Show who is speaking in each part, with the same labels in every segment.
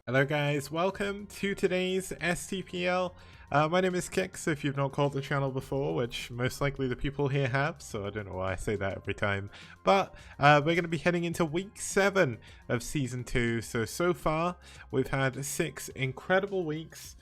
Speaker 1: Hello guys, welcome to today's STPL. My name is Kix, if you've not called the channel before, which most likely the people here have, so I don't know why I say that every time. But we're going to be heading into week 7 of season 2, so far we've had 6 incredible weeks.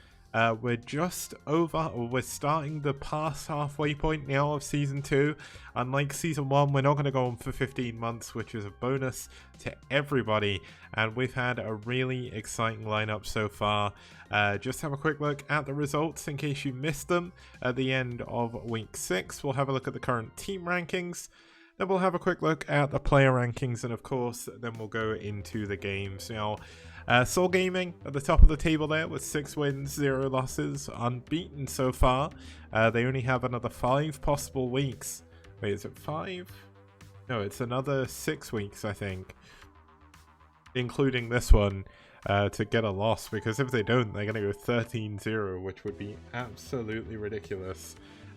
Speaker 1: We're just over, or we're starting the past halfway point now of season 2. Unlike season 1, we're not going to go on for 15 months, which is a bonus to everybody. And we've had a really exciting lineup so far. Just have a quick look at the results in case you missed them at the end of week 6. We'll have a look at the current team rankings. Then we'll have a quick look at the player rankings, and of course, then we'll go into the games. Now, Soul Gaming at the top of the table there with 6 wins, 0 losses, unbeaten so far. They only have another 5 possible weeks. Wait, is it 5? No, it's another 6 weeks, I think, including this one, to get a loss, because if they don't, they're going to go 13-0, which would be absolutely ridiculous.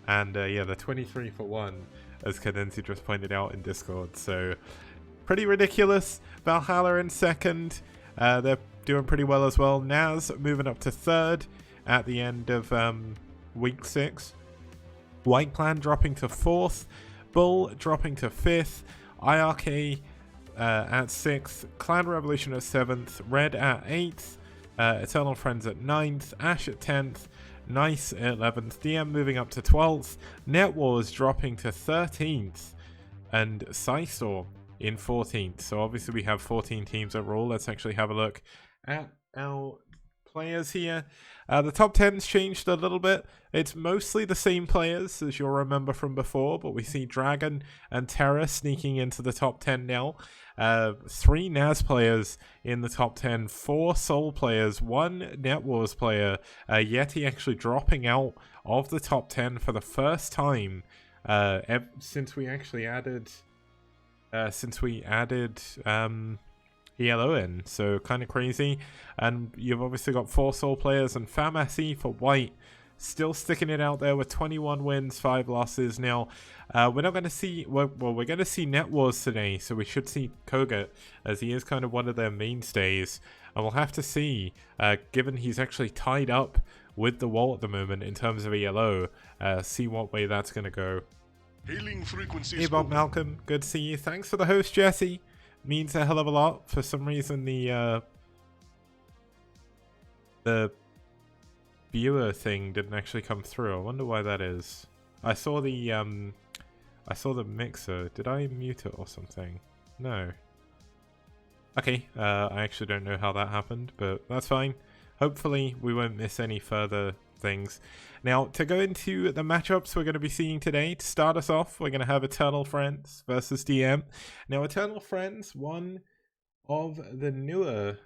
Speaker 1: And yeah, the 23 for 1, as Cadenzi just pointed out in Discord, so pretty ridiculous. Valhalla in second. They're doing pretty well as well. Naz moving up to 3rd at the end of week 6. White Clan dropping to 4th. Bull dropping to 5th. IRK at 6th. Clan Revolution at 7th. Red at 8th. Eternal Friends at 9th. Ash at 10th. Nice at 11th. DM moving up to 12th. Net Wars dropping to 13th. And Psystorm in 14th. So obviously we have 14 teams overall. Let's actually have a look at our players here. The top 10's changed a little bit. It's mostly the same players as you'll remember from before, but we see Dragon and Terra sneaking into the top 10 now. 3 Naz players in the top 10, 4 Soul players, 1 Net Wars player, Yeti actually dropping out of the top 10 for the first time since we actually added ELO in, so kind of crazy. And you've obviously got 4 Soul players, and Famasi for White still sticking it out there with 21 wins, 5 losses. Now, we're not going to see, well, we're going to see Net Wars today, so we should see Kogut, as he is kind of one of their mainstays. And we'll have to see, given he's actually tied up with the wall at the moment in terms of ELO, see what way that's going to go. Hey Bob Malcolm, good to see you. Thanks for the host, Jesse. Means a hell of a lot. For some reason, the viewer thing didn't actually come through. I wonder why that is. I saw the mixer. Did I mute it or something? No. Okay, I actually don't know how that happened, but that's fine. Hopefully, we won't miss any further things. Now, to go into the matchups we're going to be seeing today, to start us off, we're going to have Eternal Friends versus DM. Now, Eternal Friends, one of the newer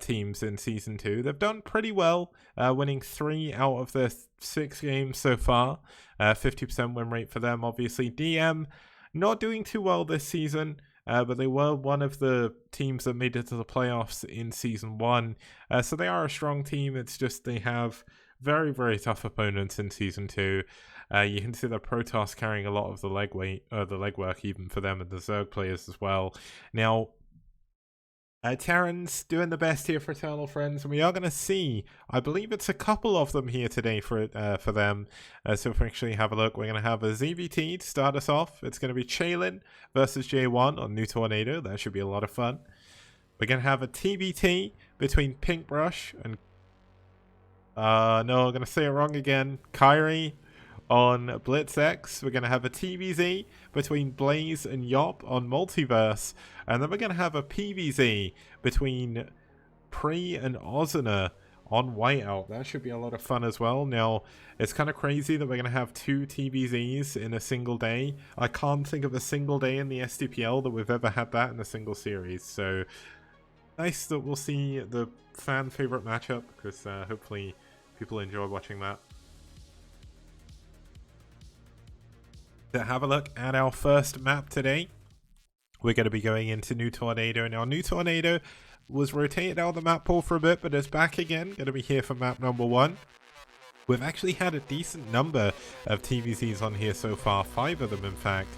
Speaker 1: teams in Season 2. They've done pretty well, winning 3 out of their 6 games so far. 50% win rate for them, obviously. DM, not doing too well this season. But they were one of the teams that made it to the playoffs in Season 1. So they are a strong team. It's just they have very, very tough opponents in Season 2. You can see the Protoss carrying a lot of the leg weight, the legwork even for them, and the Zerg players as well. Now, Terran's doing the best here for Eternal Friends, and we are going to see, I believe it's a couple of them here today for them. So if we actually have a look, we're going to have a ZVT to start us off. It's going to be Chaylin versus J1 on New Tornado. That should be a lot of fun. We're going to have a TBT between Pinkbrush and no, I'm going to say it wrong again. Kyrie on BlitzX. We're going to have a TVZ between Blaze and Yop on Multiverse. And then we're going to have a PVZ between Pre and Ozina on Whiteout. That should be a lot of fun as well. Now, it's kind of crazy that we're going to have 2 TVZs in a single day. I can't think of a single day in the STPL that we've ever had that in a single series. So, nice that we'll see the fan favorite matchup, because hopefully people enjoy watching that. To have a look at our first map today, we're going to be going into New Tornado. Now, New Tornado was rotated out of the map pool for a bit, but is back again. Going to be here for map number 1. We've actually had a decent number of TVZs on here so far, 5 of them in fact.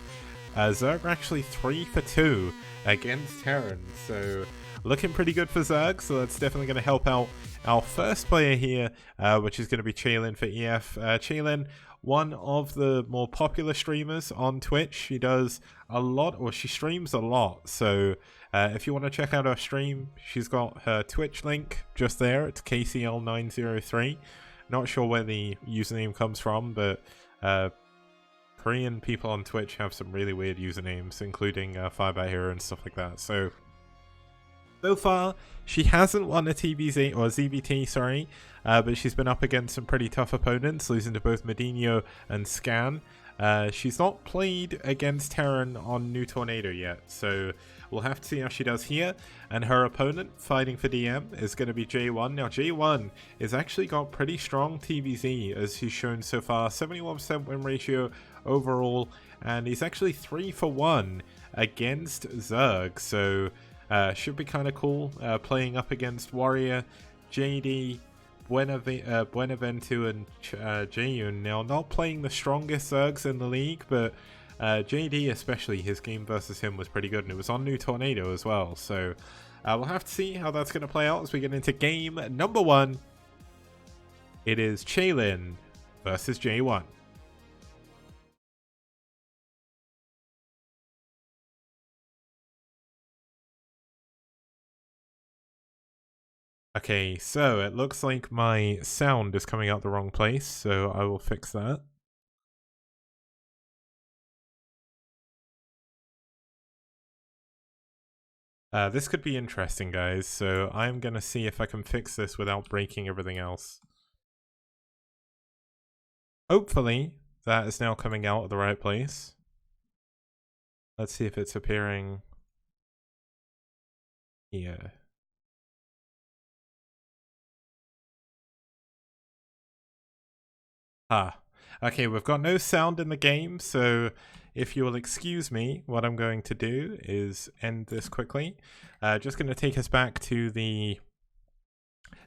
Speaker 1: Zerg are actually 3 for 2 against Terran, so looking pretty good for Zerg, so that's definitely going to help out our first player here, which is going to be Chaylin for EF. Chaylin, one of the more popular streamers on Twitch. She does a lot, or she streams a lot, so if you want to check out her stream, she's got her Twitch link just there. It's KCL903. Not sure where the username comes from, but Korean people on Twitch have some really weird usernames, including Firebat Hero and stuff like that. So far, she hasn't won a TBZ or ZBT, sorry, but she's been up against some pretty tough opponents, losing to both Medino and Scan. She's not played against Terran on New Tornado yet, so we'll have to see how she does here. And her opponent fighting for DM is going to be J1. Now, J1 has actually got pretty strong TBZ, as he's shown so far, 71% win ratio overall, and he's actually 3 for 1 against Zerg, so should be kind of cool playing up against Warrior, JD, Buenaventu, and Jayun. Now, not playing the strongest Zergs in the league, but JD especially, his game versus him was pretty good, and it was on New Tornado as well, so we'll have to see how that's going to play out as we get into game number 1. It is Chaylin versus J1. Okay, so it looks like my sound is coming out the wrong place, so I will fix that. This could be interesting, guys, so I'm going to see if I can fix this without breaking everything else. Hopefully, that is now coming out at the right place. Let's see if it's appearing here. Okay, we've got no sound in the game, so if you will excuse me, what I'm going to do is end this quickly. Just going to take us back to the...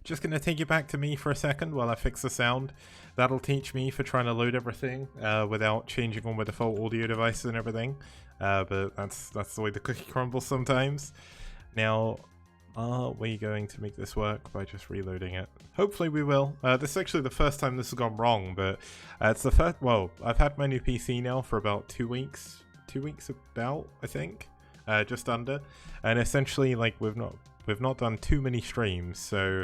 Speaker 1: Just going to take you back to me for a second while I fix the sound. That'll teach me for trying to load everything without changing all my default audio devices and everything. But that's the way the cookie crumbles sometimes. Now, are we going to make this work by just reloading it? Hopefully we will. This is actually the first time this has gone wrong, but it's the first... Well, I've had my new PC now for about 2 weeks. 2 weeks about, I think. Just under. And essentially, like, we've not done too many streams, so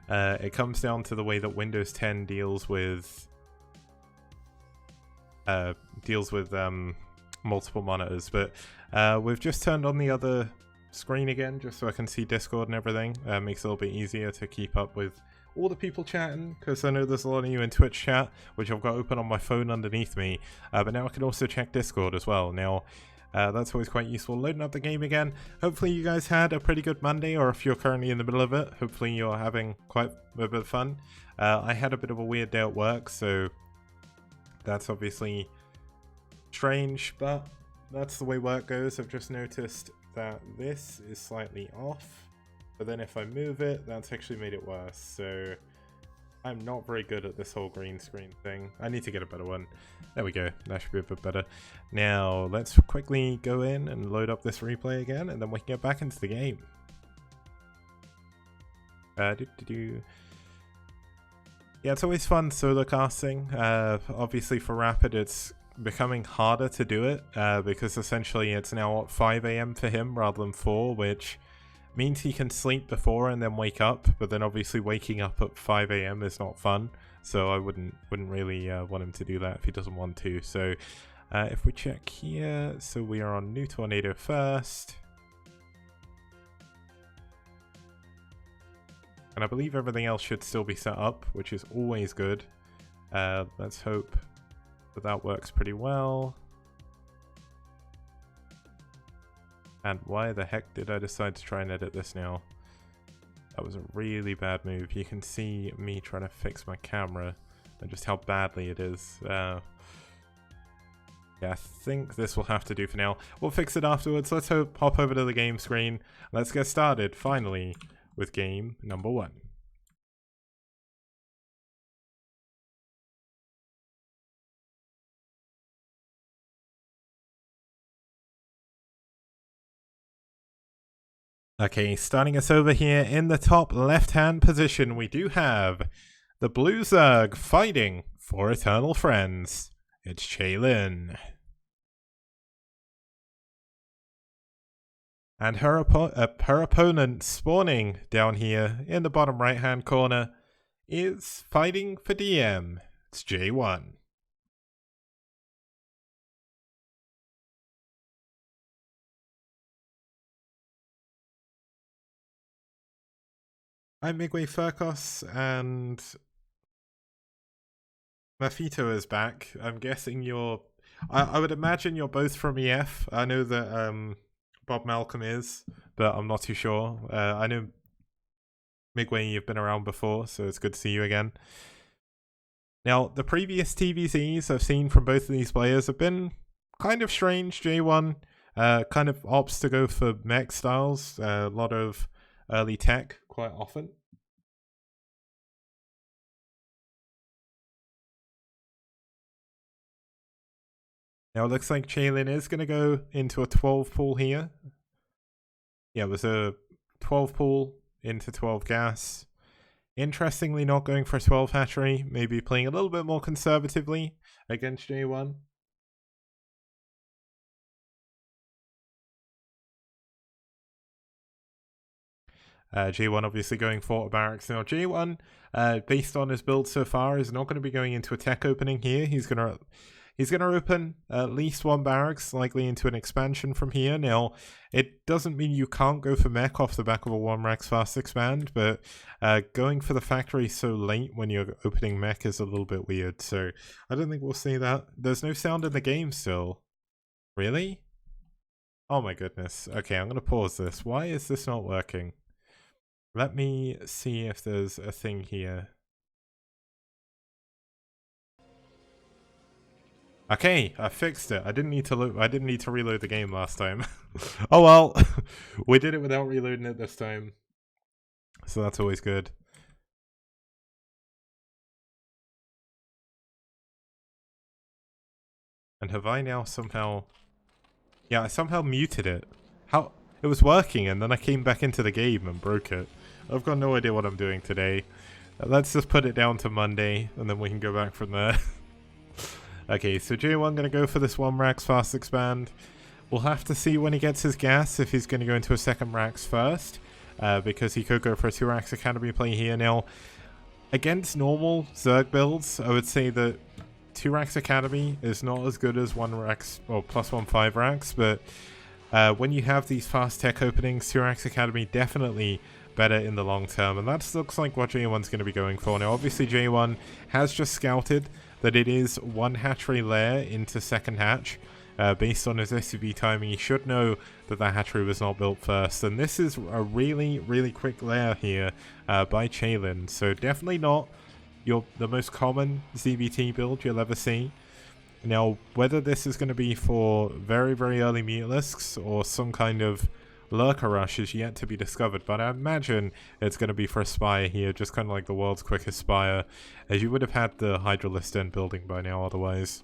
Speaker 1: it comes down to the way that Windows 10 deals with multiple monitors. But we've just turned on the other screen again just so I can see Discord and everything. Makes it a little bit easier to keep up with all the people chatting, because I know there's a lot of you in Twitch chat, which I've got open on my phone underneath me, but now I can also check Discord as well. Now that's always quite useful. Loading up the game again. Hopefully you guys had a pretty good Monday, or if you're currently in the middle of it, hopefully you're having quite a bit of fun. I had a bit of a weird day at work, so that's obviously strange, but that's the way work goes. I've just noticed that this is slightly off, but then if I move it, that's actually made it worse. So I'm not very good at this whole green screen thing. I need to get a better one. There we go. That should be a bit better. Now let's quickly go in and load up this replay again, and then we can get back into the game. Yeah, it's always fun solo casting. Obviously for Rapid it's becoming harder to do it because essentially it's now at 5 AM for him rather than 4, which means he can sleep before and then wake up, but then obviously waking up at 5 AM is not fun, so I wouldn't really want him to do that if he doesn't want to. So if we check here, so we are on New Tornado first, and I believe everything else should still be set up, which is always good. Let's hope that works pretty well. And why the heck did I decide to try and edit this now? That was a really bad move. You can see me trying to fix my camera and just how badly it is. Yeah, I think this will have to do for now. We'll fix it afterwards. Let's hop over to the game screen. Let's get started, finally, with game number 1. Okay, starting us over here in the top left-hand position, we do have the Blue Zerg fighting for Eternal Friends. It's Chaylin. And her opponent spawning down here in the bottom right-hand corner is fighting for DM. It's J1. I'm Migway Furkos, and Mafito is back. I'm guessing you're... I would imagine you're both from EF. I know that Bob Malcolm is, but I'm not too sure. I know Migway, you've been around before, so it's good to see you again. Now, the previous TVCs I've seen from both of these players have been kind of strange. J1 kind of opts to go for mech styles, a lot of early tech quite often. Now it looks like Chaylin is going to go into a 12 pool here. Yeah, it was a 12 pool into 12 gas. Interestingly, not going for a 12 hatchery, maybe playing a little bit more conservatively against J1. J1 obviously going for barracks. Now J1, based on his build so far, is not going to be going into a tech opening here. He's going to open at least one barracks, likely into an expansion from here. Now, it doesn't mean you can't go for mech off the back of a 1-rax fast expand, but going for the factory so late when you're opening mech is a little bit weird, so I don't think we'll see that. There's no sound in the game still. Really? Oh my goodness. Okay, I'm going to pause this. Why is this not working? Let me see if there's a thing here. Okay, I fixed it. I didn't need to reload the game last time. Oh well, we did it without reloading it this time, so that's always good. And have I now somehow... Yeah, I somehow muted it. How... It was working, and then I came back into the game and broke it. I've got no idea what I'm doing today. Let's just put it down to Monday, and then we can go back from there. Okay, so J1 going to go for this 1-rax fast expand. We'll have to see when he gets his gas if he's going to go into a 2nd-rax first, because he could go for a 2-rax academy play here. Now, against normal Zerg builds, I would say that 2-rax academy is not as good as 1-rax or +1 5-rax, but when you have these fast tech openings, 2-rax academy definitely better in the long term, and that looks like what J1's going to be going for. Now, obviously J1 has just scouted that it is 1 hatchery layer into 2nd hatch. Based on his SCV timing, he should know that that hatchery was not built first. And this is a really, really quick layer here by Chaylin. So definitely not the most common ZBT build you'll ever see. Now, whether this is going to be for very, very early Mutalisks or some kind of Lurker Rush is yet to be discovered, but I imagine it's going to be for a Spire here, just kind of like the world's quickest Spire, as you would have had the Hydralist building by now otherwise.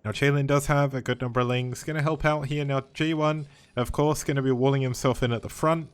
Speaker 1: Now Chaylin does have a good number of lings, going to help out here. Now J1, of course, going to be walling himself in at the front,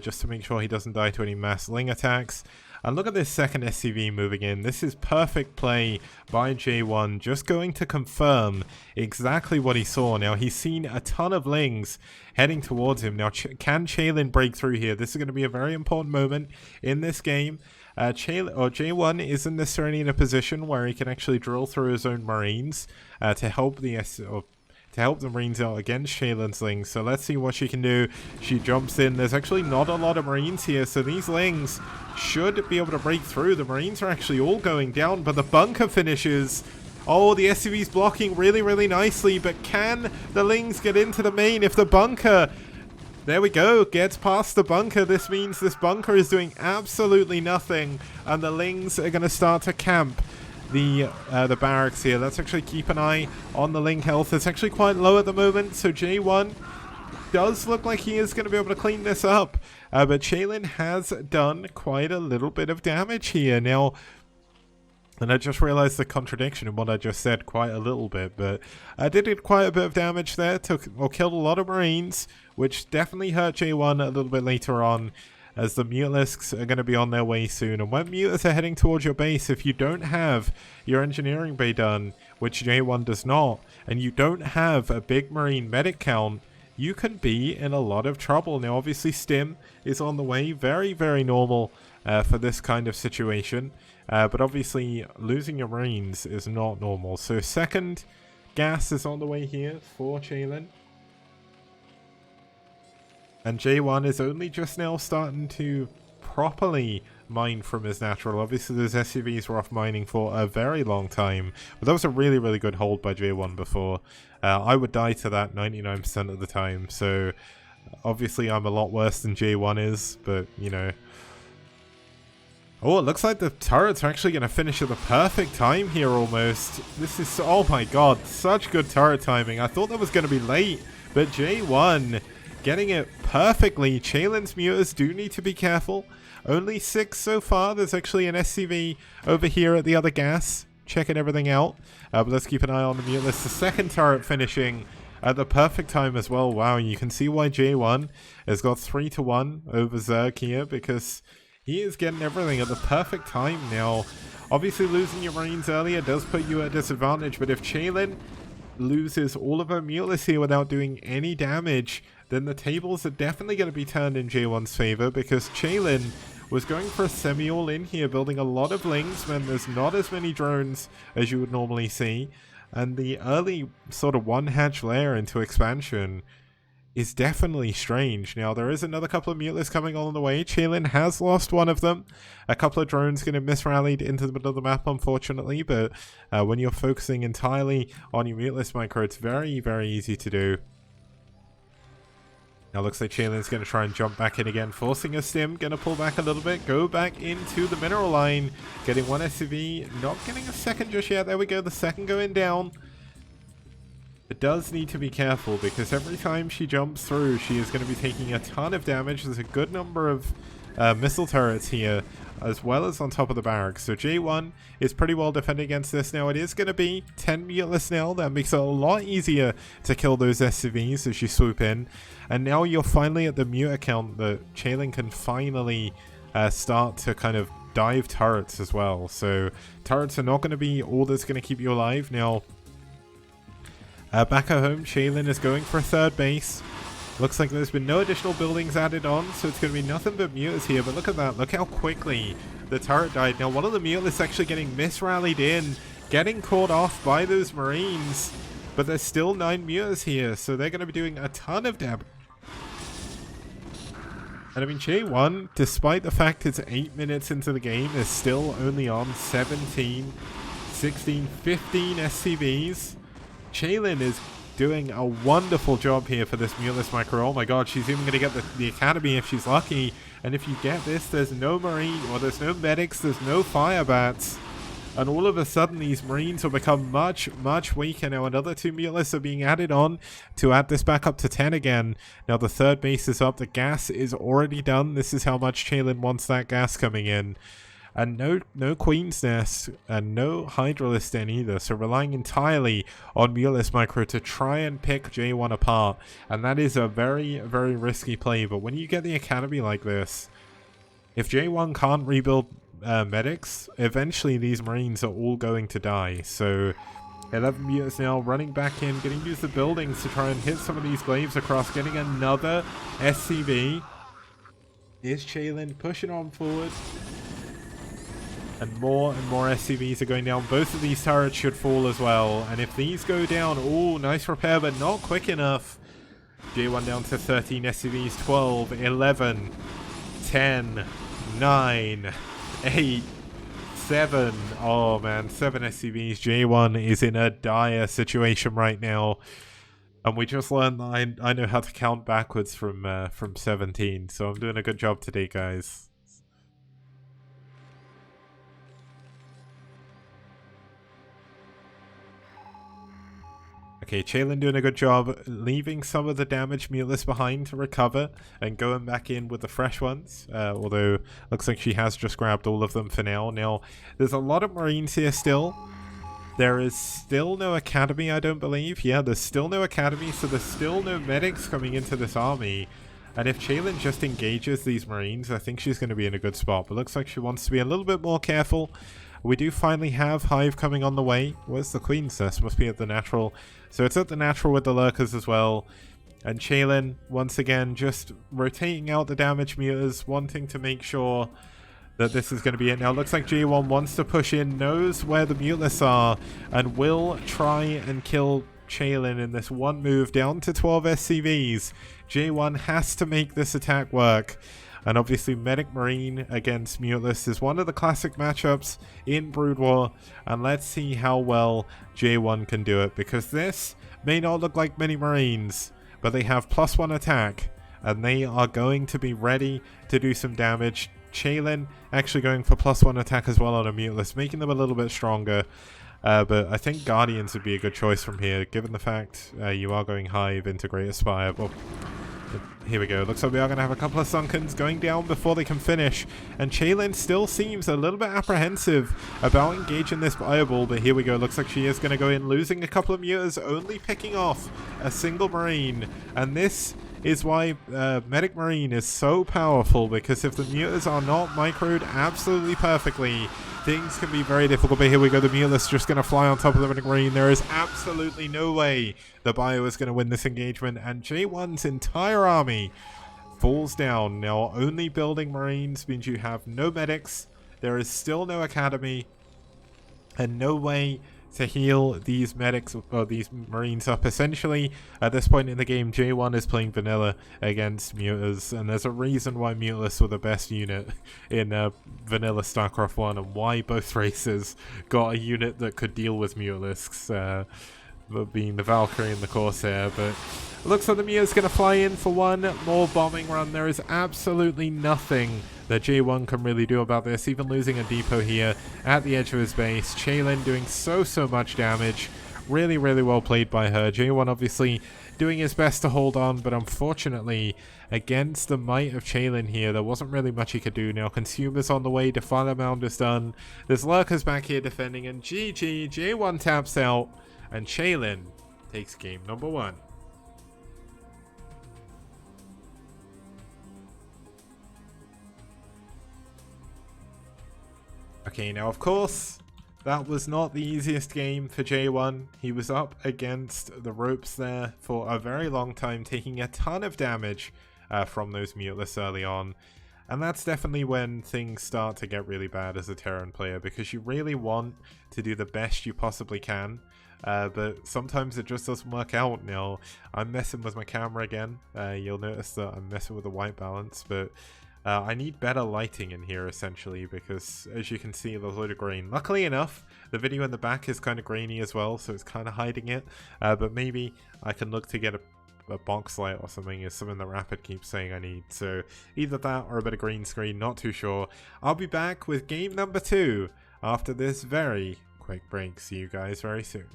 Speaker 1: just to make sure he doesn't die to any mass ling attacks. And look at this 2nd SCV moving in. This is perfect play by J1, just going to confirm exactly what he saw. Now, he's seen a ton of lings heading towards him. Now, can Chaylin break through here? This is going to be a very important moment in this game. J1 isn't necessarily in a position where he can actually drill through his own Marines to help the Marines out against Chaylin's lings. So let's see what she can do. She jumps in. There's actually not a lot of Marines here, so these lings should be able to break through. The Marines are actually all going down, but the bunker finishes. Oh, the SCV's blocking really, really nicely, but can the lings get into the main if the bunker... There we go, gets past the bunker. This means this bunker is doing absolutely nothing, and the lings are going to start to camp the barracks here. Let's actually keep an eye on the ling health. It's actually quite low at the moment, so J1 does look like he is going to be able to clean this up. But Chaylin has done quite a little bit of damage here. Now, And I just realized the contradiction in what I just said quite a little bit, but I did quite a bit of damage there, killed a lot of Marines, which definitely hurt J1 a little bit later on, as the Mutalisks are going to be on their way soon. And when Mutas are heading towards your base, if you don't have your engineering bay done, which J1 does not, and you don't have a big Marine medic count, you can be in a lot of trouble. Now obviously Stim is on the way, very, very normal for this kind of situation. But obviously, losing your Marines is not normal. So second gas is on the way here for Jalen. And J1 is only just now starting to properly mine from his natural. Obviously, those SCVs were off mining for a very long time. But that was a really, really good hold by J1 before. I would die to that 99% of the time. So obviously, I'm a lot worse than J1 is. But, you know... Oh, it looks like the turrets are actually going to finish at the perfect time here almost. This is, oh my god, such good turret timing. I thought that was going to be late, but J1 getting it perfectly. Chalen's mutas do need to be careful. Only 6 so far. There's actually an SCV over here at the other gas, checking everything out. But let's keep an eye on the mutas. The second turret finishing at the perfect time as well. Wow, you can see why J1 has got 3-1 over Zerg here, because... he is getting everything at the perfect time now. Obviously, losing your Marines earlier does put you at a disadvantage, but if Jalen loses all of her Mutalists here without doing any damage, then the tables are definitely going to be turned in J1's favor, because Jalen was going for a semi-all-in here, building a lot of Lings when there's not as many drones as you would normally see, and the early sort of one-hatch layer into expansion is definitely strange. Now, there is another couple of Mutalisks coming on the way. Chilin has lost one of them. A couple of drones going to misrallied into the middle of the map, unfortunately, but when you're focusing entirely on your Mutalist micro, it's very, very easy to do. Now, looks like Chilin's going to try and jump back in again, forcing a Stim, going to pull back a little bit, go back into the mineral line, getting one SCV, not getting a second just yet. There we go, the second going down. It does need to be careful, because every time she jumps through, she is going to be taking a ton of damage. There's a good number of missile turrets here, as well as on top of the barracks. So J1 is pretty well defended against this. Now, it is going to be 10 Mutalists now. That makes it a lot easier to kill those SCVs as you swoop in. And now you're finally at the Muta count that Chaylin can finally start to kind of dive turrets as well. So turrets are not going to be all that's going to keep you alive. Now, back at home, Shaylin is going for a third base. Looks like there's been no additional buildings added on, so it's going to be nothing but mutas here. But look at that. Look how quickly the turret died. Now, one of the mutalists actually getting misrallied in, getting caught off by those Marines. But there's still 9 mutas here, so they're going to be doing a ton of damage. And I mean, J1, despite the fact it's 8 minutes into the game, is still only on 17, 16, 15 SCVs. Chaylin is doing a wonderful job here for this Mutalist micro. Oh my god, she's even going to get the Academy if she's lucky. And if you get this, there's no Marine, or there's no Medics, there's no Fire Bats. And all of a sudden, these Marines will become much, much weaker. Now, another 2 Mutalists are being added on to add this back up to 10 again. Now, the third base is up. The gas is already done. This is how much Chaylin wants that gas coming in. And no Queen's Nest and no Hydralisk Den either. So relying entirely on Mutalist Micro to try and pick J1 apart. And that is a very, very risky play. But when you get the Academy like this, if J1 can't rebuild medics, eventually these Marines are all going to die. So 11 Mutas now running back in, getting used the buildings to try and hit some of these glaives across, getting another SCV. Is Chaylin pushing on forward? And more SCVs are going down. Both of these turrets should fall as well. And if these go down, oh, nice repair, but not quick enough. J1 down to 13 SCVs, 12, 11, 10, 9, 8, 7. Oh man, 7 SCVs. J1 is in a dire situation right now. And we just learned that I know how to count backwards from 17. So I'm doing a good job today, guys. Okay, Chaylin doing a good job leaving some of the damaged Mutless behind to recover and going back in with the fresh ones. Although, looks like she has just grabbed all of them for now. Now, there's a lot of Marines here still. There is still no academy, I don't believe. Yeah, there's still no academy, so there's still no medics coming into this army. And if Chaylin just engages these Marines, I think she's going to be in a good spot. But looks like she wants to be a little bit more careful. We do finally have Hive coming on the way. Where's the Queen's Nest? Must be at the Natural. So it's at the Natural with the Lurkers as well. And Chaylin, once again, just rotating out the damage meters, wanting to make sure that this is going to be it. Now, it looks like J1 wants to push in, knows where the Mutless are, and will try and kill Chaylin in this one move down to 12 SCVs. J1 has to make this attack work. And obviously, Medic Marine against Mutless is one of the classic matchups in Brood War. And let's see how well J1 can do it. Because this may not look like many Marines, but they have +1 attack. And they are going to be ready to do some damage. Chaylin actually going for +1 attack as well on a Mutless, making them a little bit stronger. But I think Guardians would be a good choice from here, given the fact you are going Hive into Great Aspire. Well, here we go. Looks like we are going to have a couple of Sunkens going down before they can finish. And Chaylin still seems a little bit apprehensive about engaging this Fireball. But here we go. Looks like she is going to go in, losing a couple of Mutas, only picking off a single Marine. And this is why Medic Marine is so powerful, because if the Mutas are not microed absolutely perfectly, things can be very difficult. But here we go, the Mutless just going to fly on top of the Medic Marine. There is absolutely no way the Bio is going to win this engagement, and J1's entire army falls down. Now, only building Marines means you have no medics, there is still no academy, and no way to heal these medics or these Marines up. Essentially, at this point in the game, J1 is playing vanilla against Mutas, and there's a reason why Mutless were the best unit in vanilla StarCraft 1, and why both races got a unit that could deal with Mutalisks, being the Valkyrie and the Corsair. But it looks like the Muta's going to fly in for one more bombing run. There is absolutely nothing that J1 can really do about this, even losing a depot here at the edge of his base. Chaylin doing so much damage. Really well played by her. J1 obviously doing his best to hold on, but unfortunately, against the might of Chaylin here, there wasn't really much he could do. Now, Consumer's on the way, Defiler Mound is done. There's Lurkers back here defending, and GG, J1 taps out, and Chaylin takes game number 1. Okay, now of course, that was not the easiest game for J1. He was up against the ropes there for a very long time, taking a ton of damage from those Mutless early on. And that's definitely when things start to get really bad as a Terran player, because you really want to do the best you possibly can. But sometimes it just doesn't work out. Now, I'm messing with my camera again. You'll notice that I'm messing with the white balance, but I need better lighting in here, essentially, because as you can see, there's a load of grain. Luckily enough, the video in the back is kind of grainy as well, so it's kind of hiding it. But maybe I can look to get a box light or something, is something that Rapid keeps saying I need. So either that or a bit of green screen, not too sure. I'll be back with game number 2 after this very quick break. See you guys very soon.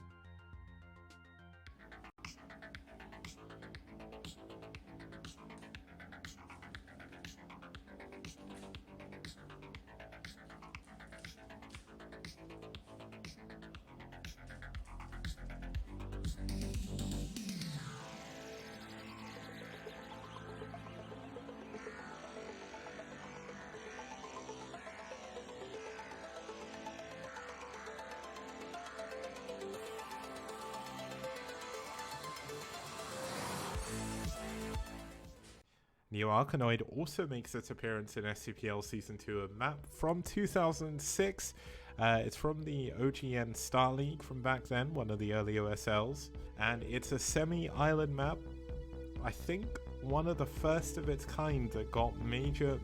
Speaker 1: Neo Arkanoid also makes its appearance in STPL Season 2, a map from 2006. It's from the OGN Star League from back then, one of the early OSLs. And it's a semi-island map. I think one of the first of its kind that got major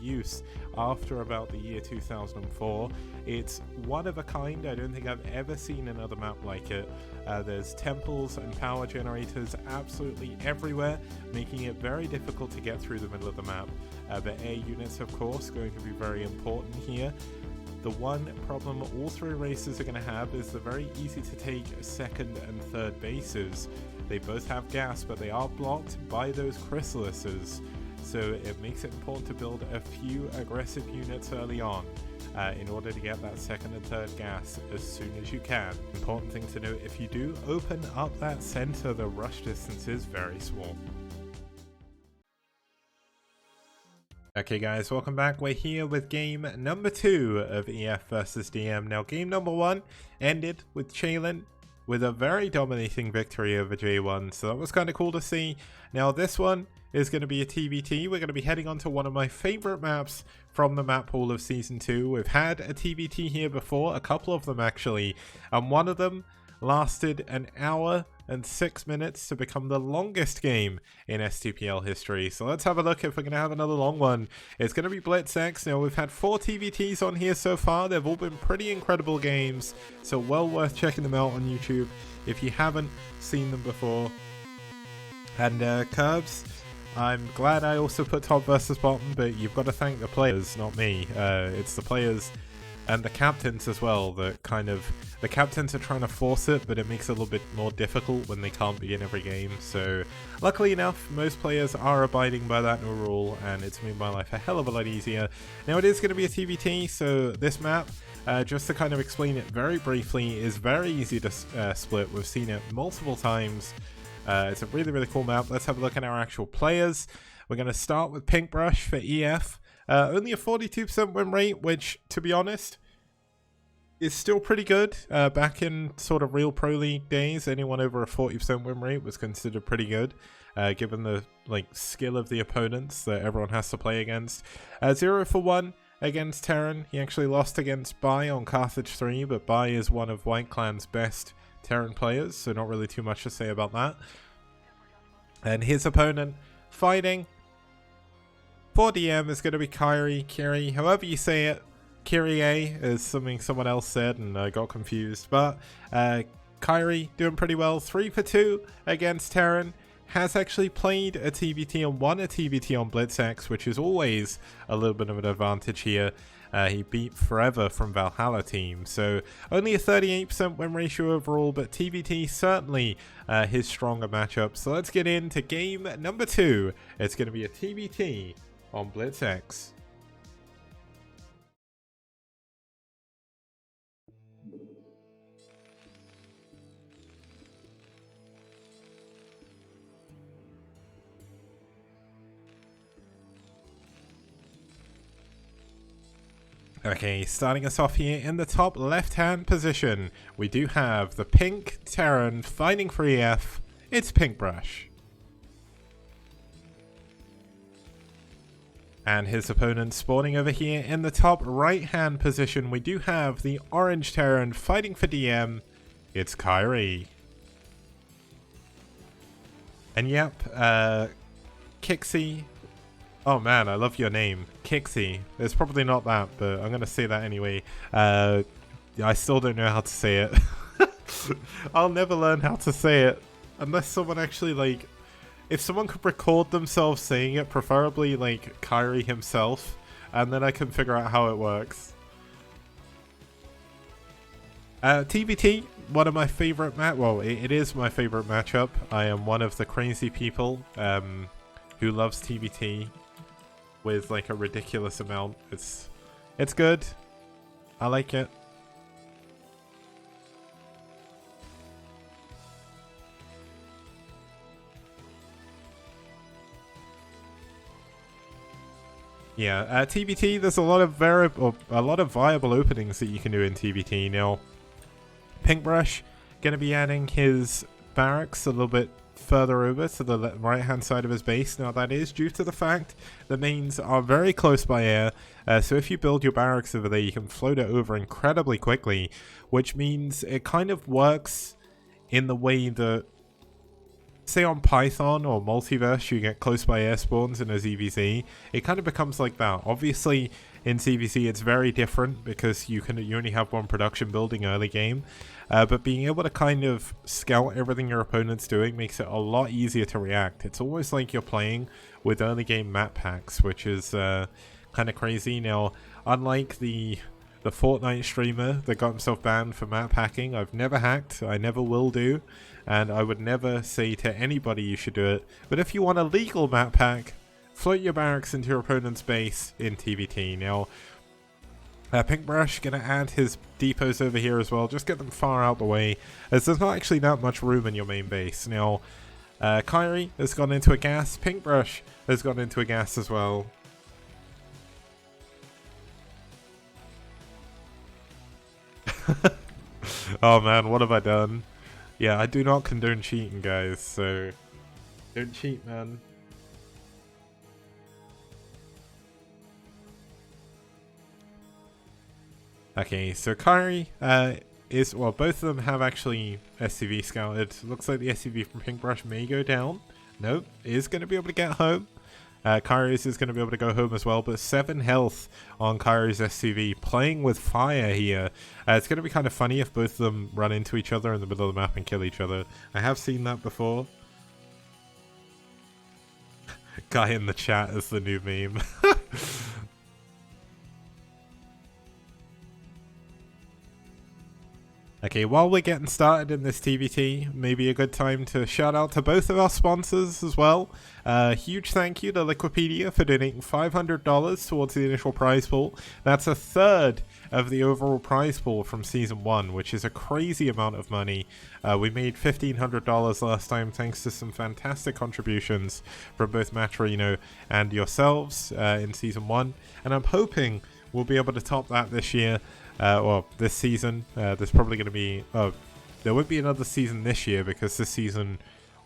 Speaker 1: use after about the year 2004. It's one of a kind. I don't think I've ever seen another map like it. There's temples and power generators absolutely everywhere, making it very difficult to get through the middle of the map. But air units, of course, going to be very important here. The one problem all three races are going to have is they're very easy to take second and third bases. They both have gas, but they are blocked by those chrysalises, so it makes it important to build a few aggressive units early on in order to get that second and third gas as soon as you can. Important thing to note, if you do open up that center, the rush distance is very small. Okay guys, welcome back. We're here with game number 2 of EF versus DM. Now game number 1 ended with Chalen with a very dominating victory over J1, so that was kind of cool to see. Now this one is going to be a TBT. We're going to be heading on to one of my favorite maps from the map pool of Season 2. We've had a TBT here before, a couple of them actually, and one of them lasted an hour and 6 minutes to become the longest game in STPL history. So let's have a look if we're going to have another long one. It's going to be Blitz X. Now we've had 4 TBTs on here so far. They've all been pretty incredible games, so well worth checking them out on YouTube if you haven't seen them before. And Curbs, I'm glad I also put top versus bottom, but you've got to thank the players, not me. It's the players and the captains as well that kind of, the captains are trying to force it, but it makes it a little bit more difficult when they can't be in every game. So luckily enough, most players are abiding by that new rule, and it's made my life a hell of a lot easier. Now it is going to be a TBT, so this map, just to kind of explain it very briefly, is very easy to split. We've seen it multiple times. It's a really, really cool map. Let's have a look at our actual players. We're going to start with Pinkbrush for EF. Only a 42% win rate, which, to be honest, is still pretty good. Back in sort of real Pro League days, anyone over a 40% win rate was considered pretty good, given the skill of the opponents that everyone has to play against. 0 for 1 against Terran. He actually lost against Bai on Carthage 3, but Bai is one of White Clan's best Terran players, so not really too much to say about that. And his opponent fighting for DM is going to be Kiri, however you say it. Kyrie is something someone else said and I got confused, but Kyrie doing pretty well. 3 for 2 against Terran. Has actually played a TBT and won a TBT on Blitz X, which is always a little bit of an advantage here. He beat Forever from Valhalla team, so only a 38% win ratio overall, but TBT certainly his stronger matchup. So let's get into game number 2. It's going to be a TBT on Blitz X. Okay, starting us off here in the top left-hand position, we do have the pink Terran fighting for EF. It's Pinkbrush. And his opponent spawning over here in the top right-hand position, we do have the orange Terran fighting for DM. It's Kyrie. And yep, Kixie. Oh man, I love your name. Kixie. It's probably not that, but I'm going to say that anyway. I still don't know how to say it. I'll never learn how to say it. Unless someone actually, if someone could record themselves saying it, preferably, Kyrie himself, and then I can figure out how it works. TBT, one of my favorite it is my favorite matchup. I am one of the crazy people who loves TBT. With a ridiculous amount. It's good. I like it. Yeah, TBT, there's a lot of viable openings that you can do in TBT. Now, Pinkbrush gonna be adding his barracks a little bit further over to the right hand side of his base. Now that is due to the fact the mains are very close by air, so if you build your barracks over there you can float it over incredibly quickly, which means it kind of works in the way that, say on Python or Multiverse, you get close by air spawns in a ZVZ. It kind of becomes like that. Obviously in CVC it's very different because you only have one production building early game, but being able to kind of scout everything your opponent's doing makes it a lot easier to react. It's almost like you're playing with early game map packs, which is kind of crazy. Now, unlike the the Fortnite streamer that got himself banned for map hacking. I've never hacked, I never will do, and I would never say to anybody you should do it. But if you want a legal map hack, float your barracks into your opponent's base in TVT. Now, Pinkbrush gonna add his depots over here as well, just get them far out the way, as there's not actually that much room in your main base. Now, Kyrie has gone into a gas, Pinkbrush has gone into a gas as well. Oh man, what have I done? Yeah, I do not condone cheating, guys, so don't cheat, man. Okay, so Kyrie is, well, both of them have actually SCV scouted. Looks like the SCV from Pinkbrush may go down. Nope, is going to be able to get home. Kyrie's is going to be able to go home as well, but 7 health on Kyrie's SCV, playing with fire here. It's going to be kind of funny if both of them run into each other in the middle of the map and kill each other. I have seen that before. Guy in the chat is the new meme. Okay, while we're getting started in this TVT, maybe a good time to shout out to both of our sponsors as well. Huge thank you to Liquipedia for donating $500 towards the initial prize pool. That's a third of the overall prize pool from Season 1, which is a crazy amount of money. We made $1,500 last time thanks to some fantastic contributions from both Matrino and yourselves in Season 1. And I'm hoping we'll be able to top that this year. Or this season. There's probably going to be... there won't be another season this year because this season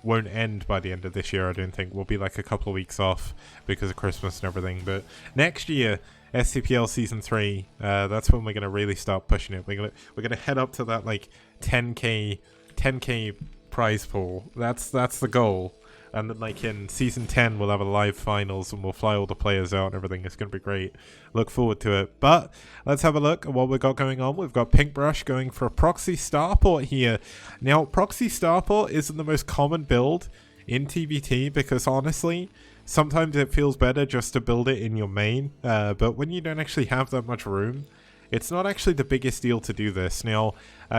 Speaker 1: won't end by the end of this year, I don't think. We'll be like a couple of weeks off because of Christmas and everything. But next year, STPL Season 3, that's when we're going to really start pushing it. We're gonna head up to that like 10k prize pool. That's the goal. And then, like, in Season 10, we'll have a live finals and we'll fly all the players out and everything. It's going to be great. Look forward to it. But let's have a look at what we've got going on. We've got Pinkbrush going for a proxy starport here. Now, proxy starport isn't the most common build in TVT because, honestly, sometimes it feels better just to build it in your main. But when you don't actually have that much room, it's not actually the biggest deal to do this. Now,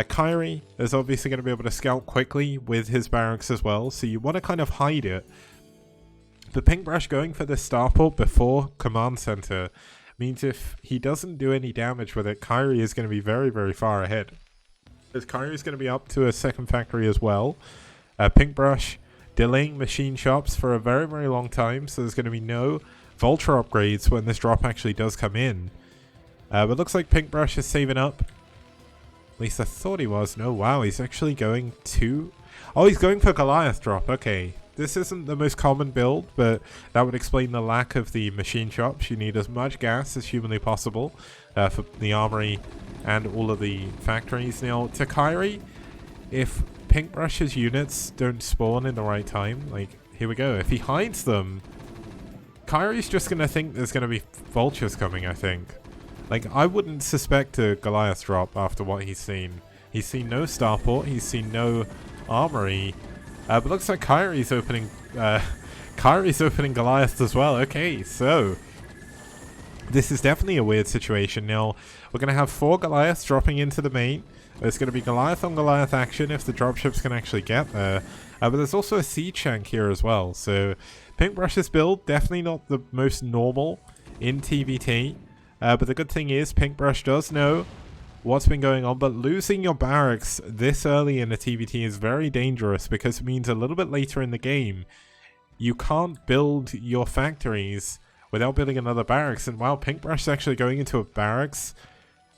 Speaker 1: Kyrie is obviously going to be able to scout quickly with his barracks as well, so you want to kind of hide it. But Pinkbrush going for the starport before command center means if he doesn't do any damage with it, Kyrie is going to be very, very far ahead. Because Kyrie is going to be up to a second factory as well. Pinkbrush delaying machine shops for a very, very long time, so there's going to be no Vulture upgrades when this drop actually does come in. But looks like Pinkbrush is saving up. At least I thought he was. No, wow, he's actually going to... Oh, he's going for Goliath drop. Okay. This isn't the most common build, but that would explain the lack of the machine shops. You need as much gas as humanly possible for the armory and all of the factories. Now, to Kyrie, if Pinkbrush's units don't spawn in the right time, like, here we go. If he hides them, Kyrie's just going to think there's going to be vultures coming, I think. Like, I wouldn't suspect a Goliath drop after what he's seen. He's seen no starport, he's seen no armory. But looks like Kyrie's opening Goliath as well. Okay, so this is definitely a weird situation. Now, we're going to have 4 Goliaths dropping into the main. There's going to be Goliath on Goliath action if the dropships can actually get there. But there's also a siege tank here as well. So, Pinkbrush's build, definitely not the most normal in TVT. But the good thing is, Pinkbrush does know what's been going on, but losing your barracks this early in a TVT is very dangerous because it means a little bit later in the game, you can't build your factories without building another barracks. And wow, Pinkbrush is actually going into a barracks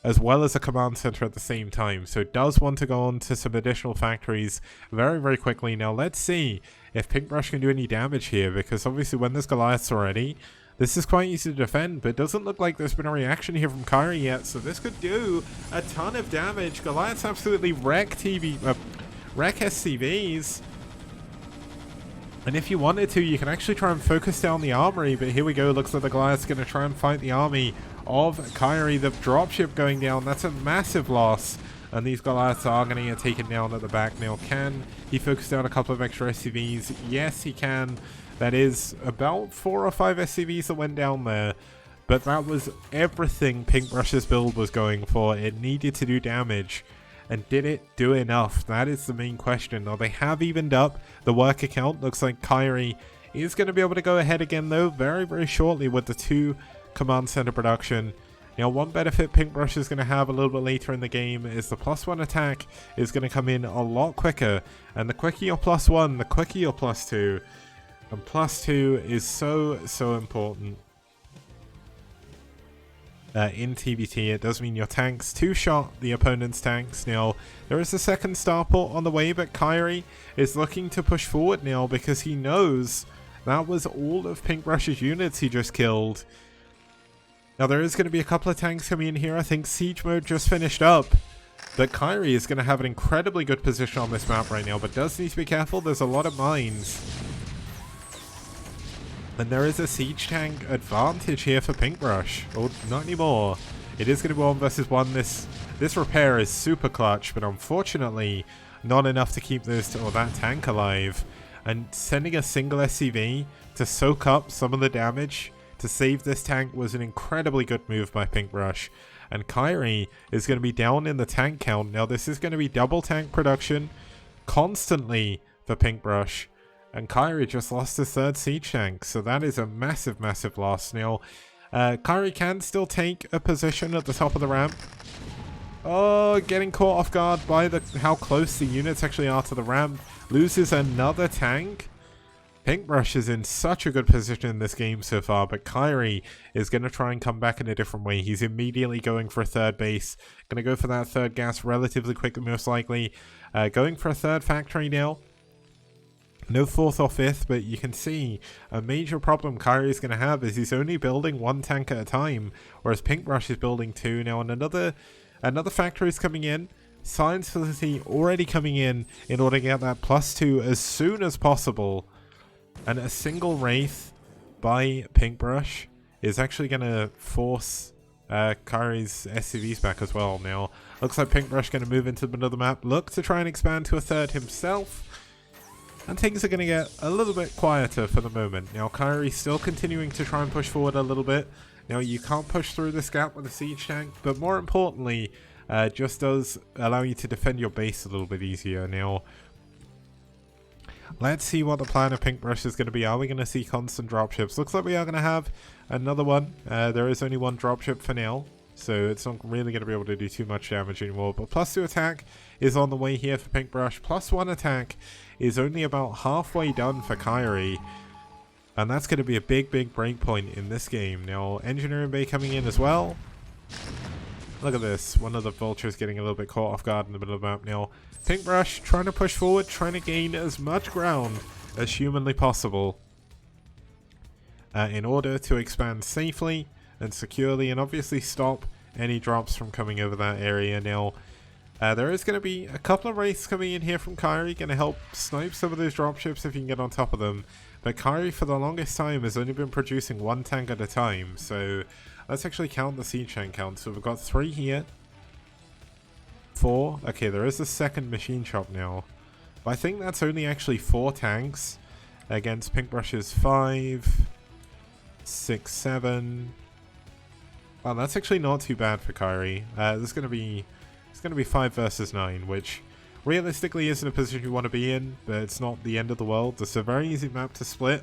Speaker 1: as well as a command center at the same time. So it does want to go on to some additional factories very, very quickly. Now let's see if Pinkbrush can do any damage here, because obviously when there's Goliaths already, this is quite easy to defend, but it doesn't look like there's been a reaction here from Kyrie yet, so this could do a ton of damage. Goliaths absolutely wreck SCVs. And if you wanted to, you can actually try and focus down the armory, but here we go. Looks like the Goliath's going to try and fight the army of Kyrie. The dropship going down, that's a massive loss. And these Goliaths are going to get taken down at the back. Now, can he focus down a couple of extra SCVs? Yes, he can. That is about 4 or 5 SCVs that went down there. but that was everything Pinkbrush's build was going for. It needed to do damage, and did it do enough? That is the main question. Now they have evened up the worker count. Looks like Kyrie is going to be able to go ahead again though very, very shortly with the 2 command center production. Now one benefit Pinkbrush is going to have a little bit later in the game is the +1 attack is going to come in a lot quicker, and the quicker your +1, the quicker your +2, and +2 is so important. In TVT, it does mean your tanks 2-shot the opponent's tanks. Now, there is a second starport on the way, but Kyrie is looking to push forward now because he knows that was all of Pinkbrush's units he just killed. Now, there is going to be a couple of tanks coming in here. I think Siege Mode just finished up, but Kyrie is going to have an incredibly good position on this map right now, but does need to be careful. There's a lot of mines. And there is a siege tank advantage here for Pinkbrush. Oh, not anymore. It is going to be 1 versus 1. This repair is super clutch, but unfortunately not enough to keep that tank alive. And sending a single SCV to soak up some of the damage to save this tank was an incredibly good move by Pinkbrush. And Kyrie is going to be down in the tank count. Now this is going to be double tank production constantly for Pinkbrush. And Kyrie just lost his 3rd siege tank, so that is a massive, massive loss. Now, Kyrie can still take a position at the top of the ramp. Oh, getting caught off guard by how close the units actually are to the ramp. Loses another tank. Pinkbrush is in such a good position in this game so far, but Kyrie is going to try and come back in a different way. He's immediately going for a 3rd base. Going to go for that 3rd gas relatively quickly, most likely. Going for a 3rd factory now. No 4th or 5th, but you can see a major problem Kyrie's going to have is he's only building 1 tank at a time, whereas Pinkbrush is building 2 now, and another factory is coming in. Science facility already coming in order to get that +2 as soon as possible. And a single Wraith by Pinkbrush is actually going to force Kyrie's SCVs back as well. Now, looks like Pinkbrush going to move into another map, look to try and expand to a 3rd himself. And things are going to get a little bit quieter for the moment. Now, Kyrie still continuing to try and push forward a little bit. Now, you can't push through this gap with a siege tank, but more importantly, just does allow you to defend your base a little bit easier. Now, let's see what the plan of Pinkbrush is going to be. Are we going to see constant dropships? Looks like we are going to have another one. There is only 1 dropship for now, so it's not really going to be able to do too much damage anymore. But +2 attack is on the way here for Pinkbrush. +1 attack is only about halfway done for Kyrie. And that's going to be a big, big break point in this game. Now, Engineering Bay coming in as well. Look at this. One of the vultures getting a little bit caught off guard in the middle of the map. Now, Pinkbrush trying to push forward, trying to gain as much ground as humanly possible in order to expand safely and securely, and obviously stop any drops from coming over that area. Now, there is going to be a couple of wraiths coming in here from Kyrie, going to help snipe some of those dropships if you can get on top of them. But Kyrie, for the longest time, has only been producing 1 tank at a time. So let's actually count the siege tank count. So we've got 3 here. 4. Okay, there is a second machine shop now. But I think that's only actually 4 tanks against Pinkbrush's 5, 6, 7. Well, that's actually not too bad for Kyrie. It's going to be 5 versus 9, which realistically isn't a position you want to be in, but it's not the end of the world. It's a very easy map to split.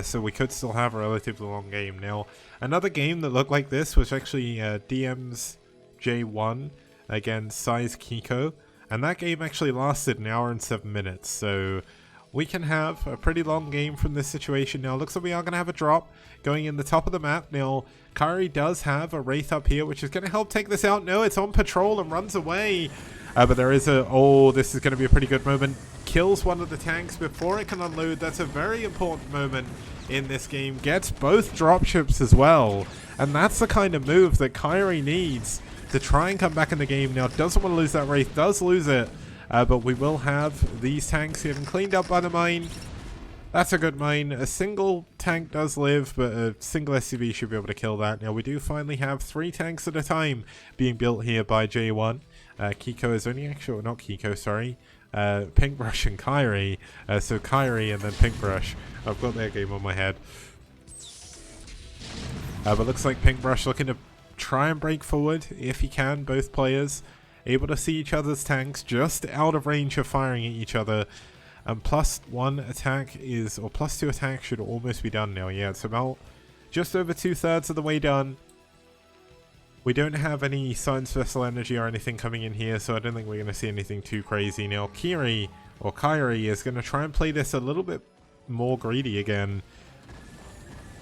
Speaker 1: So we could still have a relatively long game. Now, another game that looked like this was actually DM's J1 against Sai's Kiko, and that game actually lasted 1 hour and 7 minutes, so we can have a pretty long game from this situation. Now, looks like we are going to have a drop going in the top of the map. Now, Kyrie does have a Wraith up here, which is going to help take this out. No, it's on patrol and runs away. But there is a... Oh, this is going to be a pretty good moment. Kills one of the tanks before it can unload. That's a very important moment in this game. Gets both dropships as well. And that's the kind of move that Kyrie needs to try and come back in the game. Now, doesn't want to lose that Wraith. Does lose it. But we will have these tanks getting cleaned up by the mine. That's a good mine. A single tank does live, but a single SCV should be able to kill that. Now, we do finally have 3 tanks at a time being built here by J1. Kiko is only actually... Not Kiko, sorry. Pinkbrush and Kyrie. So Kyrie and then Pinkbrush. I've got their game on my head. But looks like Pinkbrush looking to try and break forward if he can. Both players able to see each other's tanks, just out of range of firing at each other. And +1 attack is, or +2 attack should almost be done now. Yeah, it's about just over 2/3 of the way done. We don't have any science vessel energy or anything coming in here, so I don't think we're going to see anything too crazy. Now Kairi is going to try and play this a little bit more greedy again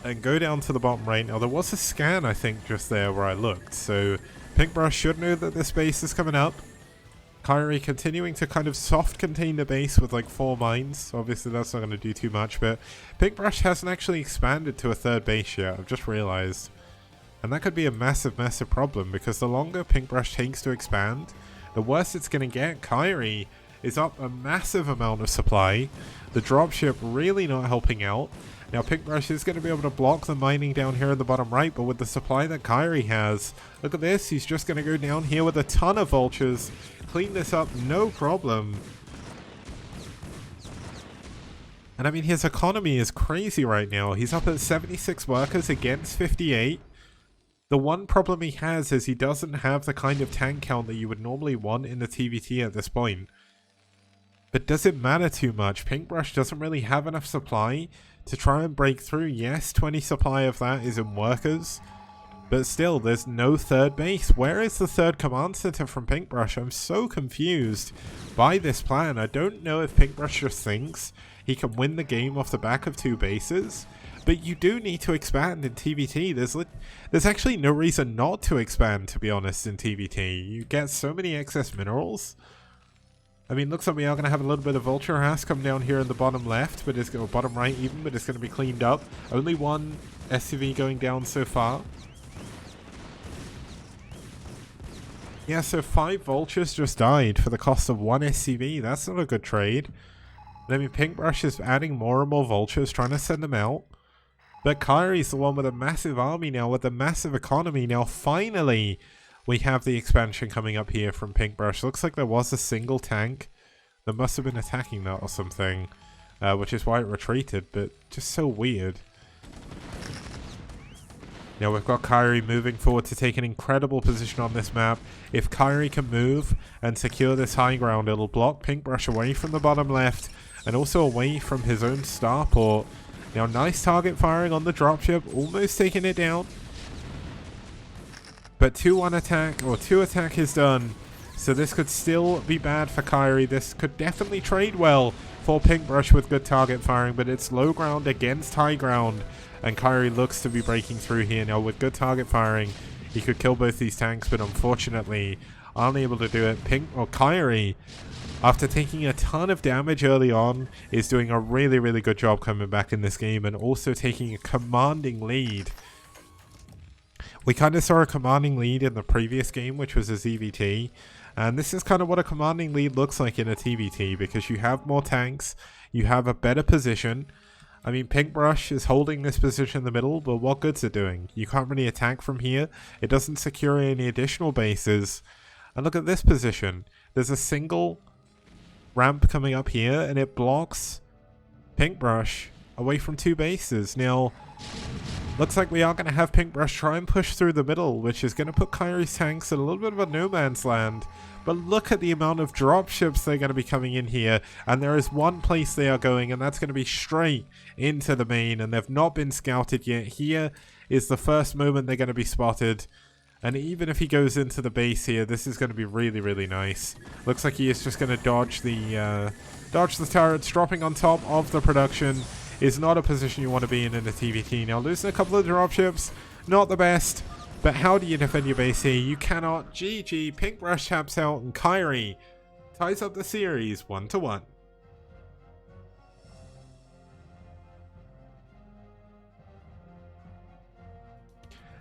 Speaker 1: and go down to the bottom right. Now there was a scan, I think, just there where I looked, so Pinkbrush should know that this base is coming up. Kairi continuing to kind of soft contain the base with like 4 mines. Obviously that's not going to do too much, but Pinkbrush hasn't actually expanded to a 3rd base yet, I've just realized. And that could be a massive, massive problem, because the longer Pinkbrush takes to expand, the worse it's going to get. Kairi is up a massive amount of supply. The dropship really not helping out. Now Pinkbrush is going to be able to block the mining down here in the bottom right, but with the supply that Kairi has, look at this, he's just going to go down here with a ton of vultures, clean this up, no problem. And I mean, his economy is crazy right now. He's up at 76 workers against 58. The one problem he has is he doesn't have the kind of tank count that you would normally want in the TVT at this point. But does it matter too much? Pinkbrush doesn't really have enough supply to try and break through. Yes, 20 supply of that is in workers, but still, there's no 3rd base. Where is the 3rd command center from Pinkbrush? I'm so confused by this plan. I don't know if Pinkbrush just thinks he can win the game off the back of 2 bases, but you do need to expand in TVT. There's actually no reason not to expand, to be honest, in TVT. You get so many excess minerals. I mean, looks like we are going to have a little bit of vulture harass come down here in the bottom left, but it's going to bottom right even, but it's going to be cleaned up. Only 1 SCV going down so far. Yeah, so 5 vultures just died for the cost of 1 SCV. That's not a good trade. I mean, Pinkbrush is adding more and more vultures, trying to send them out. But Kairi's the one with a massive army now, with a massive economy. Now, finally, we have the expansion coming up here from Pinkbrush. Looks like there was a single tank that must have been attacking that or something, which is why it retreated, but just so weird. Now we've got Kairi moving forward to take an incredible position on this map. If Kairi can move and secure this high ground, it'll block Pinkbrush away from the bottom left and also away from his own starport. Now nice target firing on the dropship, almost taking it down. But 2-1 attack, or 2 attack is done. So this could still be bad for Kairi. This could definitely trade well for Pinkbrush with good target firing, but it's low ground against high ground. And Kairi looks to be breaking through here. Now with good target firing, he could kill both these tanks, but unfortunately unable to do it. Kairi, after taking a ton of damage early on, is doing a really, really good job coming back in this game and also taking a commanding lead. We kind of saw a commanding lead in the previous game, which was a ZVT, and this is kind of what a commanding lead looks like in a TVT, because you have more tanks, you have a better position. I mean, Pinkbrush is holding this position in the middle, but what good's it doing? You can't really attack from here, it doesn't secure any additional bases. And look at this position, there's a single ramp coming up here, and it blocks Pinkbrush away from 2 bases. Now, looks like we are going to have Pinkbrush try and push through the middle, which is going to put Kairi's tanks in a little bit of a no man's land. But look at the amount of dropships they're going to be coming in here, and there is one place they are going, and that's going to be straight into the main, and they've not been scouted yet. Here is the first moment they're going to be spotted, and even if he goes into the base here, this is going to be really, really nice. Looks like he is just going to dodge the turrets. Dropping on top of the production is not a position you want to be in a TVT. Now losing a couple of dropships, not the best, but how do you defend your base here? You cannot. GG, Pinkbrush taps out, and Kairi ties up the series 1-1.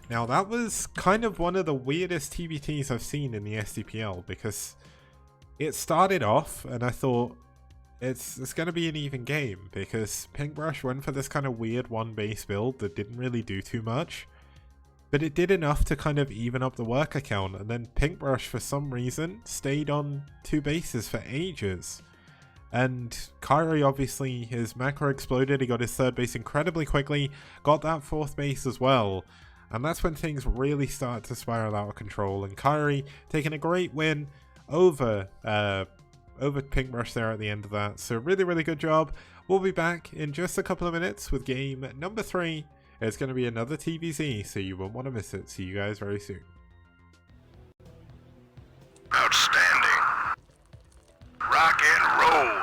Speaker 1: Now that was kind of one of the weirdest TVTs I've seen in the STPL, because it started off and I thought it's going to be an even game, because Pinkbrush went for this kind of weird 1 base build that didn't really do too much, but it did enough to kind of even up the worker count, and then Pinkbrush for some reason stayed on 2 bases for ages. And Kairi, obviously, his macro exploded, he got his 3rd base incredibly quickly, got that 4th base as well. and that's when things really start to spiral out of control, and Kyrie taking a great win over Pinkbrush there at the end of that. So really good job. We'll be back in just a couple of minutes with game number 3. It's going to be another TVZ, so you won't want to miss it. See you guys very soon.
Speaker 2: Outstanding. Rock and roll.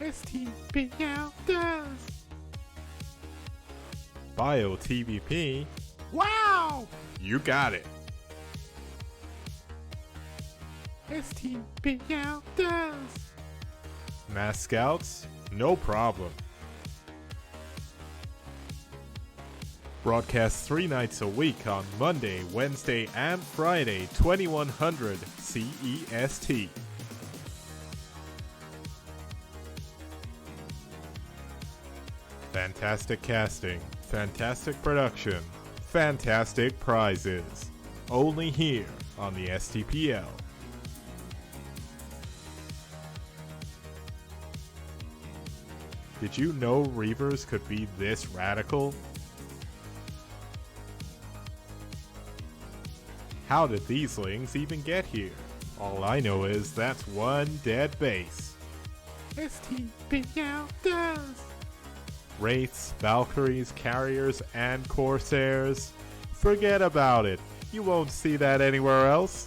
Speaker 1: STPL does. Bio TVP. Wow! You got it. STPL does. Mass Scouts? No problem. Broadcast 3 nights a week on Monday, Wednesday, and Friday, 2100 CEST. Fantastic casting, fantastic production, fantastic prizes. Only here on the STPL. Did you know Reavers could be this radical? How did these lings even get here? All I know is that's one dead base. STPL does. Wraiths, Valkyries, Carriers, and Corsairs. Forget about it. You won't see that anywhere else.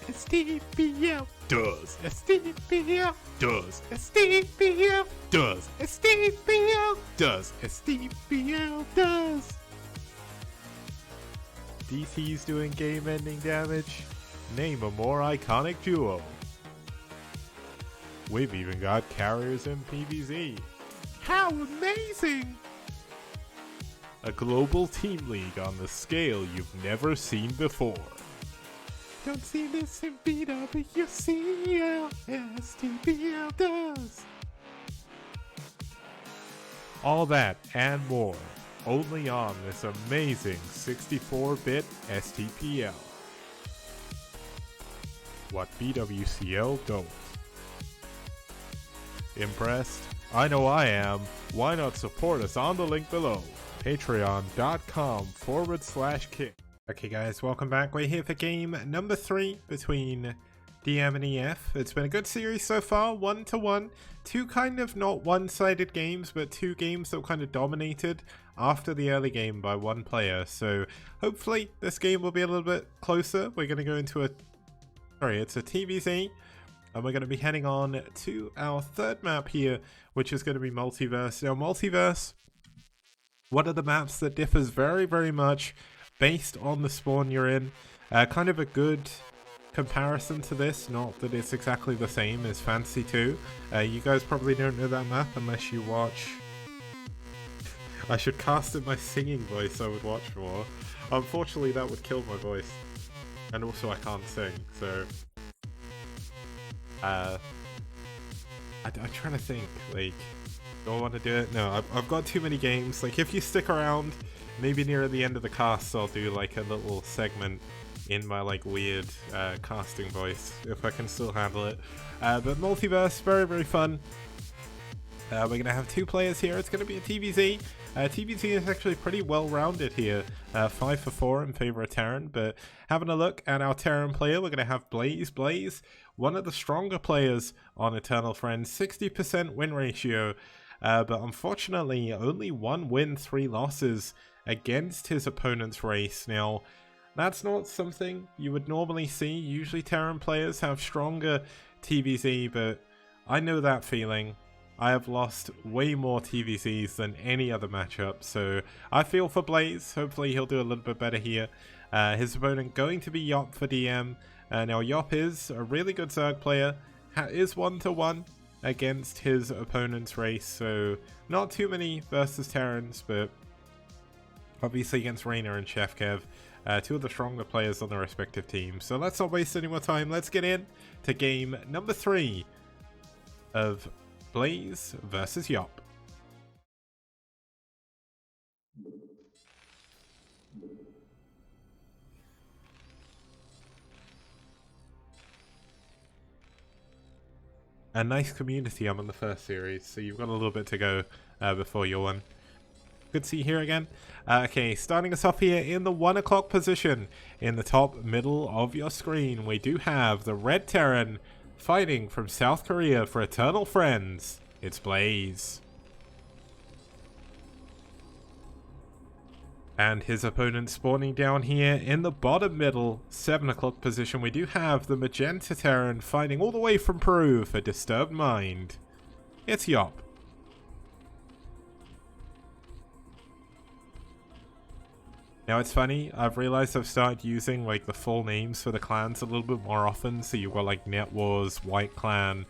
Speaker 1: STPL does. STPL does. STPL does. STPL does. STPL does. DC's doing game-ending damage? Name a more iconic duo. We've even got Carriers in PvZ. How amazing! A global team league on the scale you've never seen before. Don't see this in BWCL, STPL does. All that and more, only on this amazing 64-bit STPL. What BWCL don't. Impressed? I know I am. Why not support us on the link below? Patreon.com/kick. Okay guys, welcome back. We're here for game number 3 between DM and EF. It's been a good series so far, 1-1. Two kind of not one-sided games, but two games that were kind of dominated after the early game by one player. So hopefully this game will be a little bit closer. We're going to go into it's a TVZ. And we're going to be heading on to our third map here, which is going to be Multiverse. Now, Multiverse, one of the maps that differs very much based on the spawn you're in. Kind of a good comparison to this, not that it's exactly the same as Fantasy 2. You guys probably don't know that map unless you watch... I should cast in my singing voice I would watch more. Unfortunately, that would kill my voice. And also I can't sing, so... I'm trying to think, like, do I want to do it? No, I've got too many games. Like, if you stick around, maybe near the end of the cast, I'll do, like, a little segment in my, like, weird casting voice, if I can still handle it. But Multiverse, very fun. We're going to have 2 players here. It's going to be a TVZ. TVZ is actually pretty well-rounded here. 5 for 4 in favor of Terran, but having a look at our Terran player, we're going to have Blaze. Blaze, one of the stronger players on Eternal Friends, 60% win ratio, but unfortunately only 1 win, 3 losses against his opponent's race. Now, that's not something you would normally see. Usually Terran players have stronger TVZ, but I know that feeling. I have lost way more TVZs than any other matchup, so I feel for Blaze. Hopefully he'll do a little bit better here. His opponent going to be Yop for DM. Now Yop is a really good Zerg player, is 1-1 against his opponent's race, so not too many versus Terrans, but obviously against Reyna and Chef Kev, two of the stronger players on their respective teams. So let's not waste any more time. Let's get in to game number 3 of Blaze versus Yop. A nice community. I'm on the first series, so you've got a little bit to go before your one. Good to see you here again. Okay, starting us off here in the 1 o'clock position in the top middle of your screen, we do have the Red Terran fighting from South Korea for eternal friends. It's Blaze. And his opponent spawning down here in the bottom middle 7 o'clock position, we do have the Magenta Terran fighting all the way from Peru for Disturbed Mind. It's Yop. Now it's funny, I've realized I've started using like the full names for the clans a little bit more often, so you've got like Net Wars, White Clan.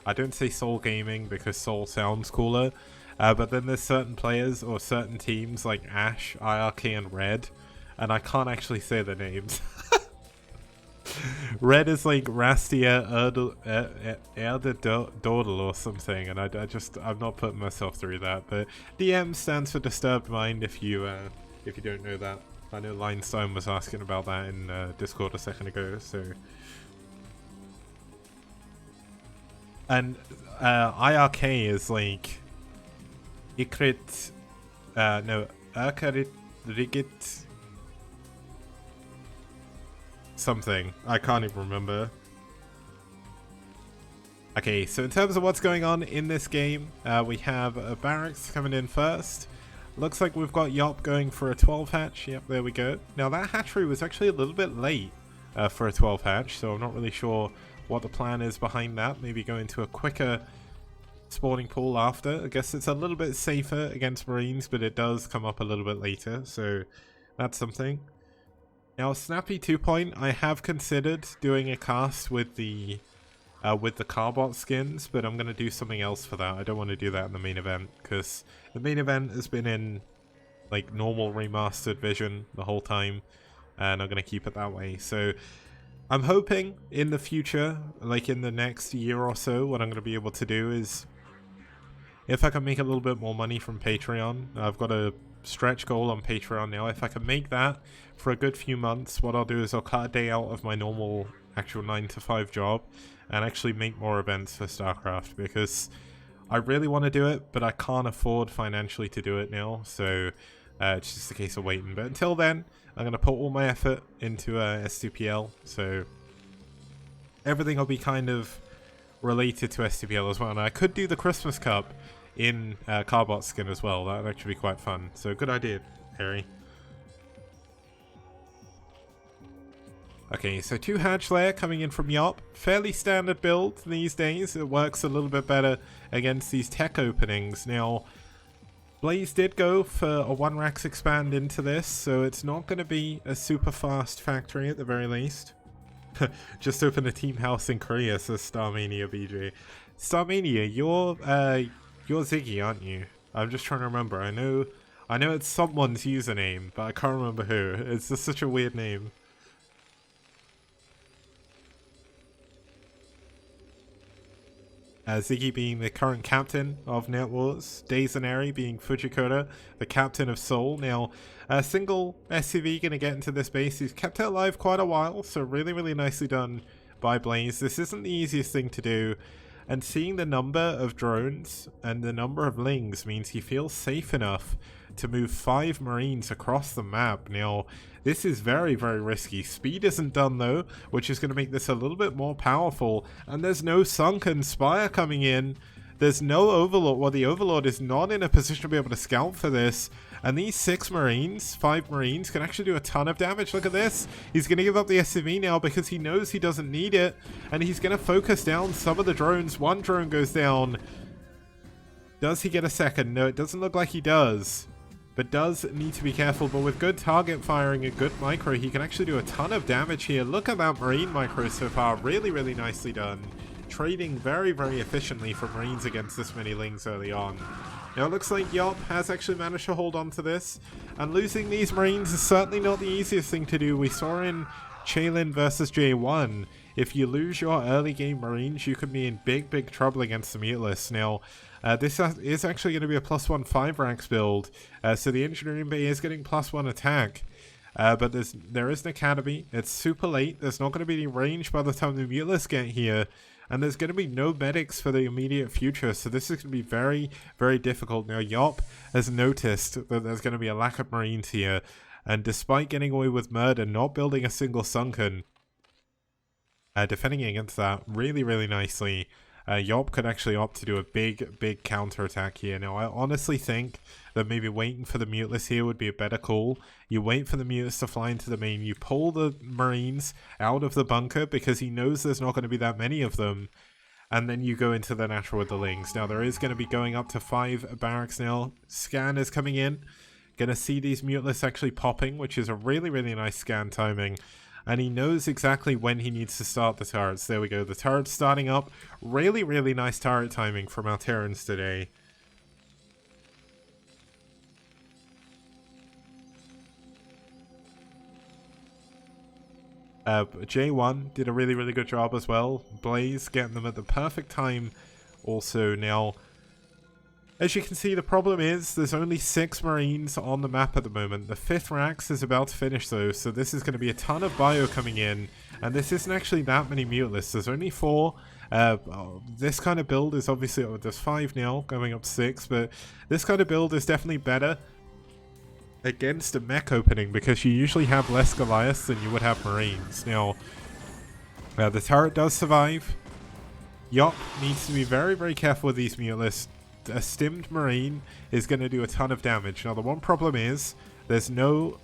Speaker 1: I don't say Soul Gaming because Soul sounds cooler, but then there's certain players or certain teams like Ash, IRK and Red, and I can't actually say their names. Red is like Rastia Erdedordel or something, and I'm not putting myself through that, but DM stands for Disturbed Mind if you don't know that. I know Linestone was asking about that in Discord a second ago, so. And IRK is like Ikrit, no, Akarit Rigit something. I can't even remember. Okay, so in terms of what's going on in this game, we have Barracks coming in first. Looks like we've got Yop going for a 12 hatch. Yep, there we go. Now that hatchery was actually a little bit late for a 12 hatch, so I'm not really sure what the plan is behind that. Maybe go into a quicker spawning pool after. I guess it's a little bit safer against Marines, but it does come up a little bit later, so that's something. Now Snappy 2 point, I have considered doing a cast with the Carbot skins, but I'm going to do something else for that. I don't want to do that in the main event, because the main event has been in like normal remastered vision the whole time, and I'm going to keep it that way. So I'm hoping in the future, like in the next year or so, what I'm going to be able to do is, if I can make a little bit more money from Patreon, I've got a stretch goal on Patreon now. If I can make that for a good few months, what I'll do is I'll cut a day out of my normal actual 9-to-5 job and actually make more events for StarCraft, because I really want to do it, but I can't afford financially to do it now, so it's just a case of waiting. But until then, I'm going to put all my effort into STPL, so everything will be kind of related to STPL as well. And I could do the Christmas Cup in Carbot skin as well. That would actually be quite fun, so good idea, Harry. Okay, so 2 hatch layer coming in from Yop. Fairly standard build these days. It works a little bit better against these tech openings. Now, Blaze did go for a 1 Rax expand into this, so it's not going to be a super fast factory at the very least. Just open a team house in Korea, says Starmania BJ. Starmania, you're Ziggy, aren't you? I'm just trying to remember. I know it's someone's username, but I can't remember who. It's just such a weird name. Ziggy being the current captain of Net Wars, Dazanari being Fujikura, the captain of Seoul. Now, a single SCV going to get into this base. He's kept it alive quite a while, so really, really nicely done by Blaze. This isn't the easiest thing to do, and seeing the number of drones and the number of lings means he feels safe enough to move 5 Marines across the map. Now, this is very, very risky. Speed isn't done though, which is going to make this a little bit more powerful. And there's no Sunken Spire coming in. There's no Overlord. Well, the Overlord is not in a position to be able to scout for this. And these 5 Marines can actually do a ton of damage. Look at this. He's going to give up the SCV now because he knows he doesn't need it. And he's going to focus down some of the drones. 1 drone goes down. Does he get a second? No, it doesn't look like he does. But does need to be careful. But with good target firing and good micro, he can actually do a ton of damage here. Look at that Marine micro so far. Really, really nicely done. Trading very, very efficiently for Marines against this many lings early on. Now it looks like Yop has actually managed to hold on to this, and losing these Marines is certainly not the easiest thing to do. We saw in Chaylin versus J1, if you lose your early game Marines, you could be in big trouble against the Mutalists. Now, this is actually going to be a +1 5-ranks build, so the Engineering Bay is getting +1 attack. But there is an academy. It's super late. There's not going to be any range by the time the Mutalists get here. And there's going to be no medics for the immediate future. So this is going to be very difficult. Now, Yop has noticed that there's going to be a lack of Marines here. And despite getting away with murder, not building a single sunken, defending against that really nicely, Yop could actually opt to do a big counterattack here. Now, I honestly think that maybe waiting for the Mutalists here would be a better call. You wait for the Mutalists to fly into the main, you pull the Marines out of the bunker because he knows there's not going to be that many of them, and then you go into the natural with the Lings. Now, there is going to be going up to 5 barracks now. Scan is coming in. Going to see these Mutalists actually popping, which is a really nice scan timing. And he knows exactly when he needs to start the turrets. There we go, the turret's starting up. Really nice turret timing from our Terrans today. J1 did a really good job as well. Blaze getting them at the perfect time also. Now, as you can see, the problem is there's only 6 Marines on the map at the moment. The 5th Rax is about to finish though, so this is going to be a ton of bio coming in. And this isn't actually that many Mutalists. There's only 4. This kind of build is obviously, there's 5 now, going up to 6, but this kind of build is definitely better against a mech opening because you usually have less Goliaths than you would have Marines. Now, the turret does survive. Yop needs to be very careful with these Mutalists. A stimmed Marine is going to do a ton of damage. Now, the one problem is there's no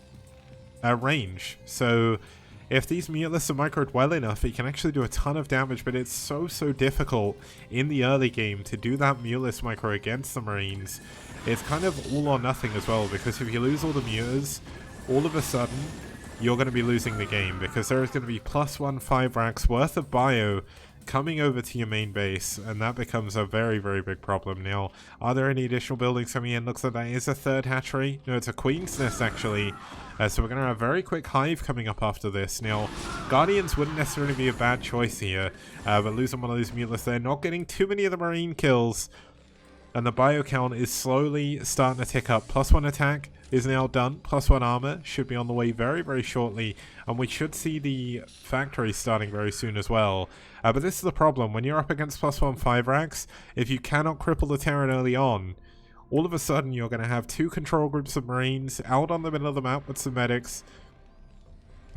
Speaker 1: range. So if these Mutalists are microed well enough, it can actually do a ton of damage, but it's so difficult in the early game to do that Mutalist micro against the Marines. It's kind of all or nothing as well, because if you lose all the Mutas, all of a sudden you're going to be losing the game, because there is going to be +1 5-ranks worth of bio coming over to your main base, and that becomes a very big problem. Now, are there any additional buildings coming in? Looks like that is a 3rd hatchery. No, it's a Queen's Nest actually. So we're going to have a very quick hive coming up after this. Now, Guardians wouldn't necessarily be a bad choice here, but losing one of those Mutalists there, not getting too many of the Marine kills, and the bio count is slowly starting to tick up. +1 attack is now done. +1 armor should be on the way very shortly, and we should see the factory starting very soon as well. But this is the problem. When you're up against +1 5-ranks, if you cannot cripple the Terran early on, all of a sudden you're going to have 2 control groups of Marines out on the middle of the map with some medics,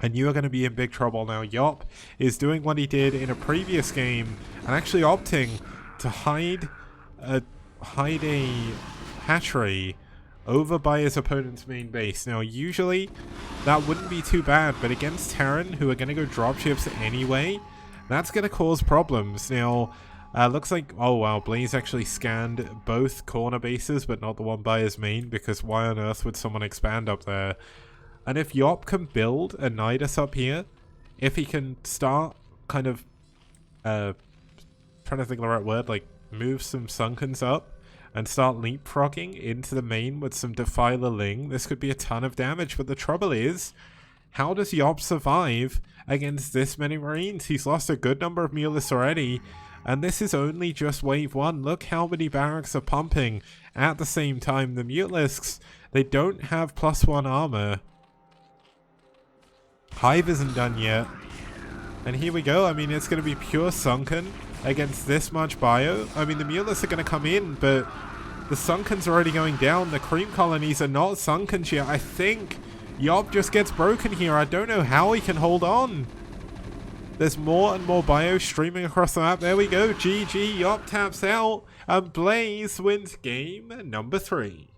Speaker 1: and you are going to be in big trouble. Now, Yop is doing what he did in a previous game and actually opting to hide a hatchery over by his opponent's main base. Now, usually that wouldn't be too bad, but against Terran, who are going to go dropships anyway, that's going to cause problems. Now, looks like, oh wow, Blaze actually scanned both corner bases, but not the one by his main, because why on earth would someone expand up there? And if Yop can build a Nidus up here, if he can start kind of, trying to think of the right word, like move some Sunkens up, and start leapfrogging into the main with some Defiler Ling, this could be a ton of damage. But the trouble is, how does Yop survive against this many Marines? He's lost a good number of Mutalists already, and this is only just wave 1. Look how many barracks are pumping at the same time. The Mutalisks, they don't have +1 armor. Hive isn't done yet. And here we go. I mean, it's going to be pure Sunken against this much bio. I mean, the Mutalists are going to come in, but the Sunken's already going down. The cream colonies are not Sunkens yet. I think Yop just gets broken here. I don't know how he can hold on. There's more and more bio streaming across the map. There we go. GG. Yop taps out, and Blaze wins game number 3.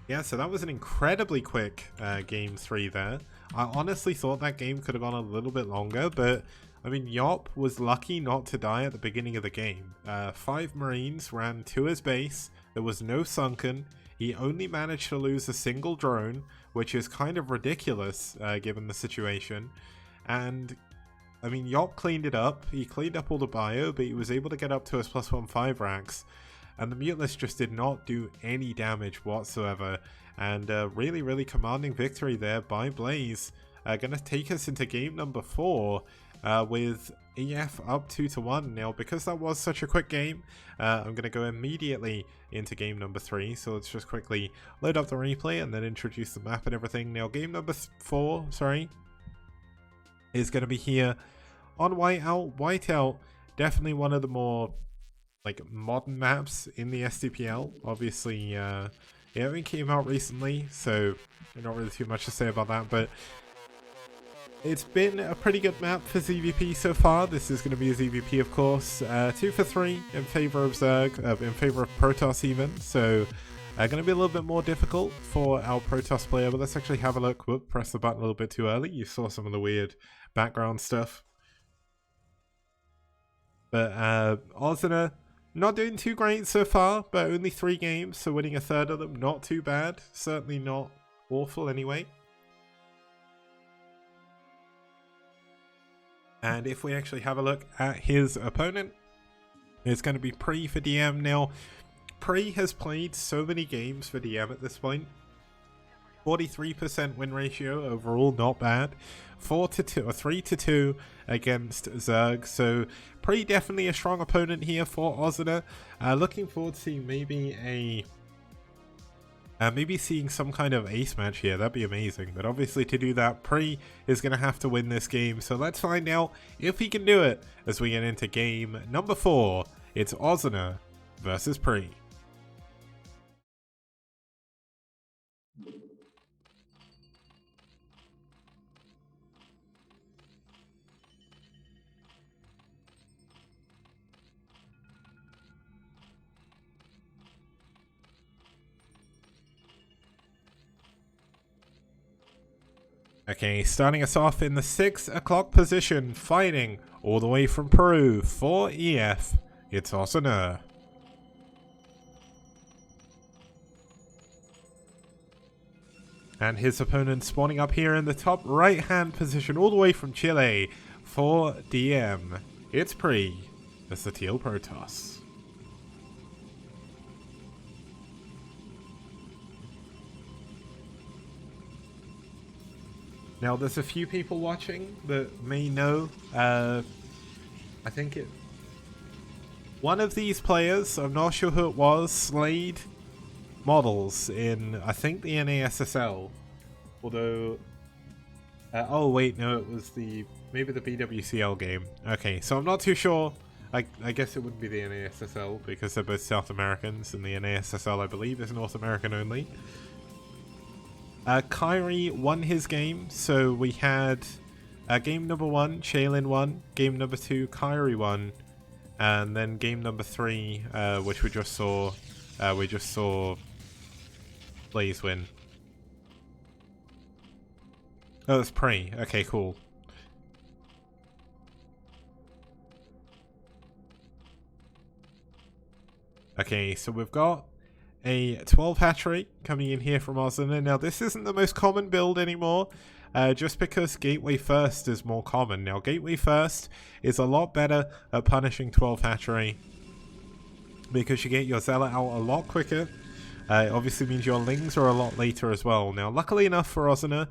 Speaker 1: Yeah, so that was an incredibly quick game 3 there. I honestly thought that game could have gone a little bit longer, but I mean, Yop was lucky not to die at the beginning of the game. 5 Marines ran to his base. There was no Sunken. He only managed to lose a single drone, which is kind of ridiculous given the situation. And I mean, Yop cleaned it up. He cleaned up all the bio, but he was able to get up to his +1/5 racks. And the Muteless just did not do any damage whatsoever. And really, really commanding victory there by Blaze. Gonna take us into game number 4 with EF up 2-1. Now, because that was such a quick game, I'm gonna go immediately into game number 3. So let's just quickly load up the replay and then introduce the map and everything. Now, game number 4, sorry, is gonna be here on Whiteout. Whiteout, definitely one of the more like modern maps in the STPL. Obviously, it only came out recently, so not really too much to say about that, but it's been a pretty good map for ZVP so far. This is going to be a ZVP, of course. 2 for 3 in favor of Zerg, in favor of Protoss even, so going to be a little bit more difficult for our Protoss player, but let's actually have a look. Whoop, press the button a little bit too early. You saw some of the weird background stuff. But Ozina, not doing too great so far, but only 3 games, so winning a third of them, not too bad. Certainly not awful anyway. And if we actually have a look at his opponent, it's going to be Pre for DM. Now, Pre has played so many games for DM at this point. 43% win ratio overall, not bad. 4-2 or 3-2 against Zerg. So Pre definitely a strong opponent here for Ozina. Looking forward to seeing maybe seeing some kind of ace match here. That'd be amazing. But obviously to do that, Pre is going to have to win this game. So let's find out if he can do it as we get into game number 4. It's Ozina versus Pre. Okay, starting us off in the 6 o'clock position, fighting all the way from Peru for EF, it's Ozina. And his opponent spawning up here in the top right hand position all the way from Chile for DM, it's Pre, that's the Teal Protoss. Now, there's a few people watching that may know, I think one of these players, I'm not sure who it was, slayed models in, I think, the NASSL, although, oh wait, no, it was maybe the BWCL game. Okay, so I'm not too sure. I guess it wouldn't be the NASSL because they're both South Americans, and the NASSL, I believe, is North American only. Kyrie won his game, so we had game number 1, Shaylin won, game number 2, Kyrie won, and then game number 3, which we just saw Blaze win. Oh, it's Pre. Okay, cool. Okay, so we've got a 12 hatchery coming in here from Ozina. Now, this isn't the most common build anymore, just because Gateway First is more common. Now, Gateway First is a lot better at punishing 12 hatchery because you get your Zealot out a lot quicker. It obviously means your Lings are a lot later as well. Now, luckily enough for Ozina,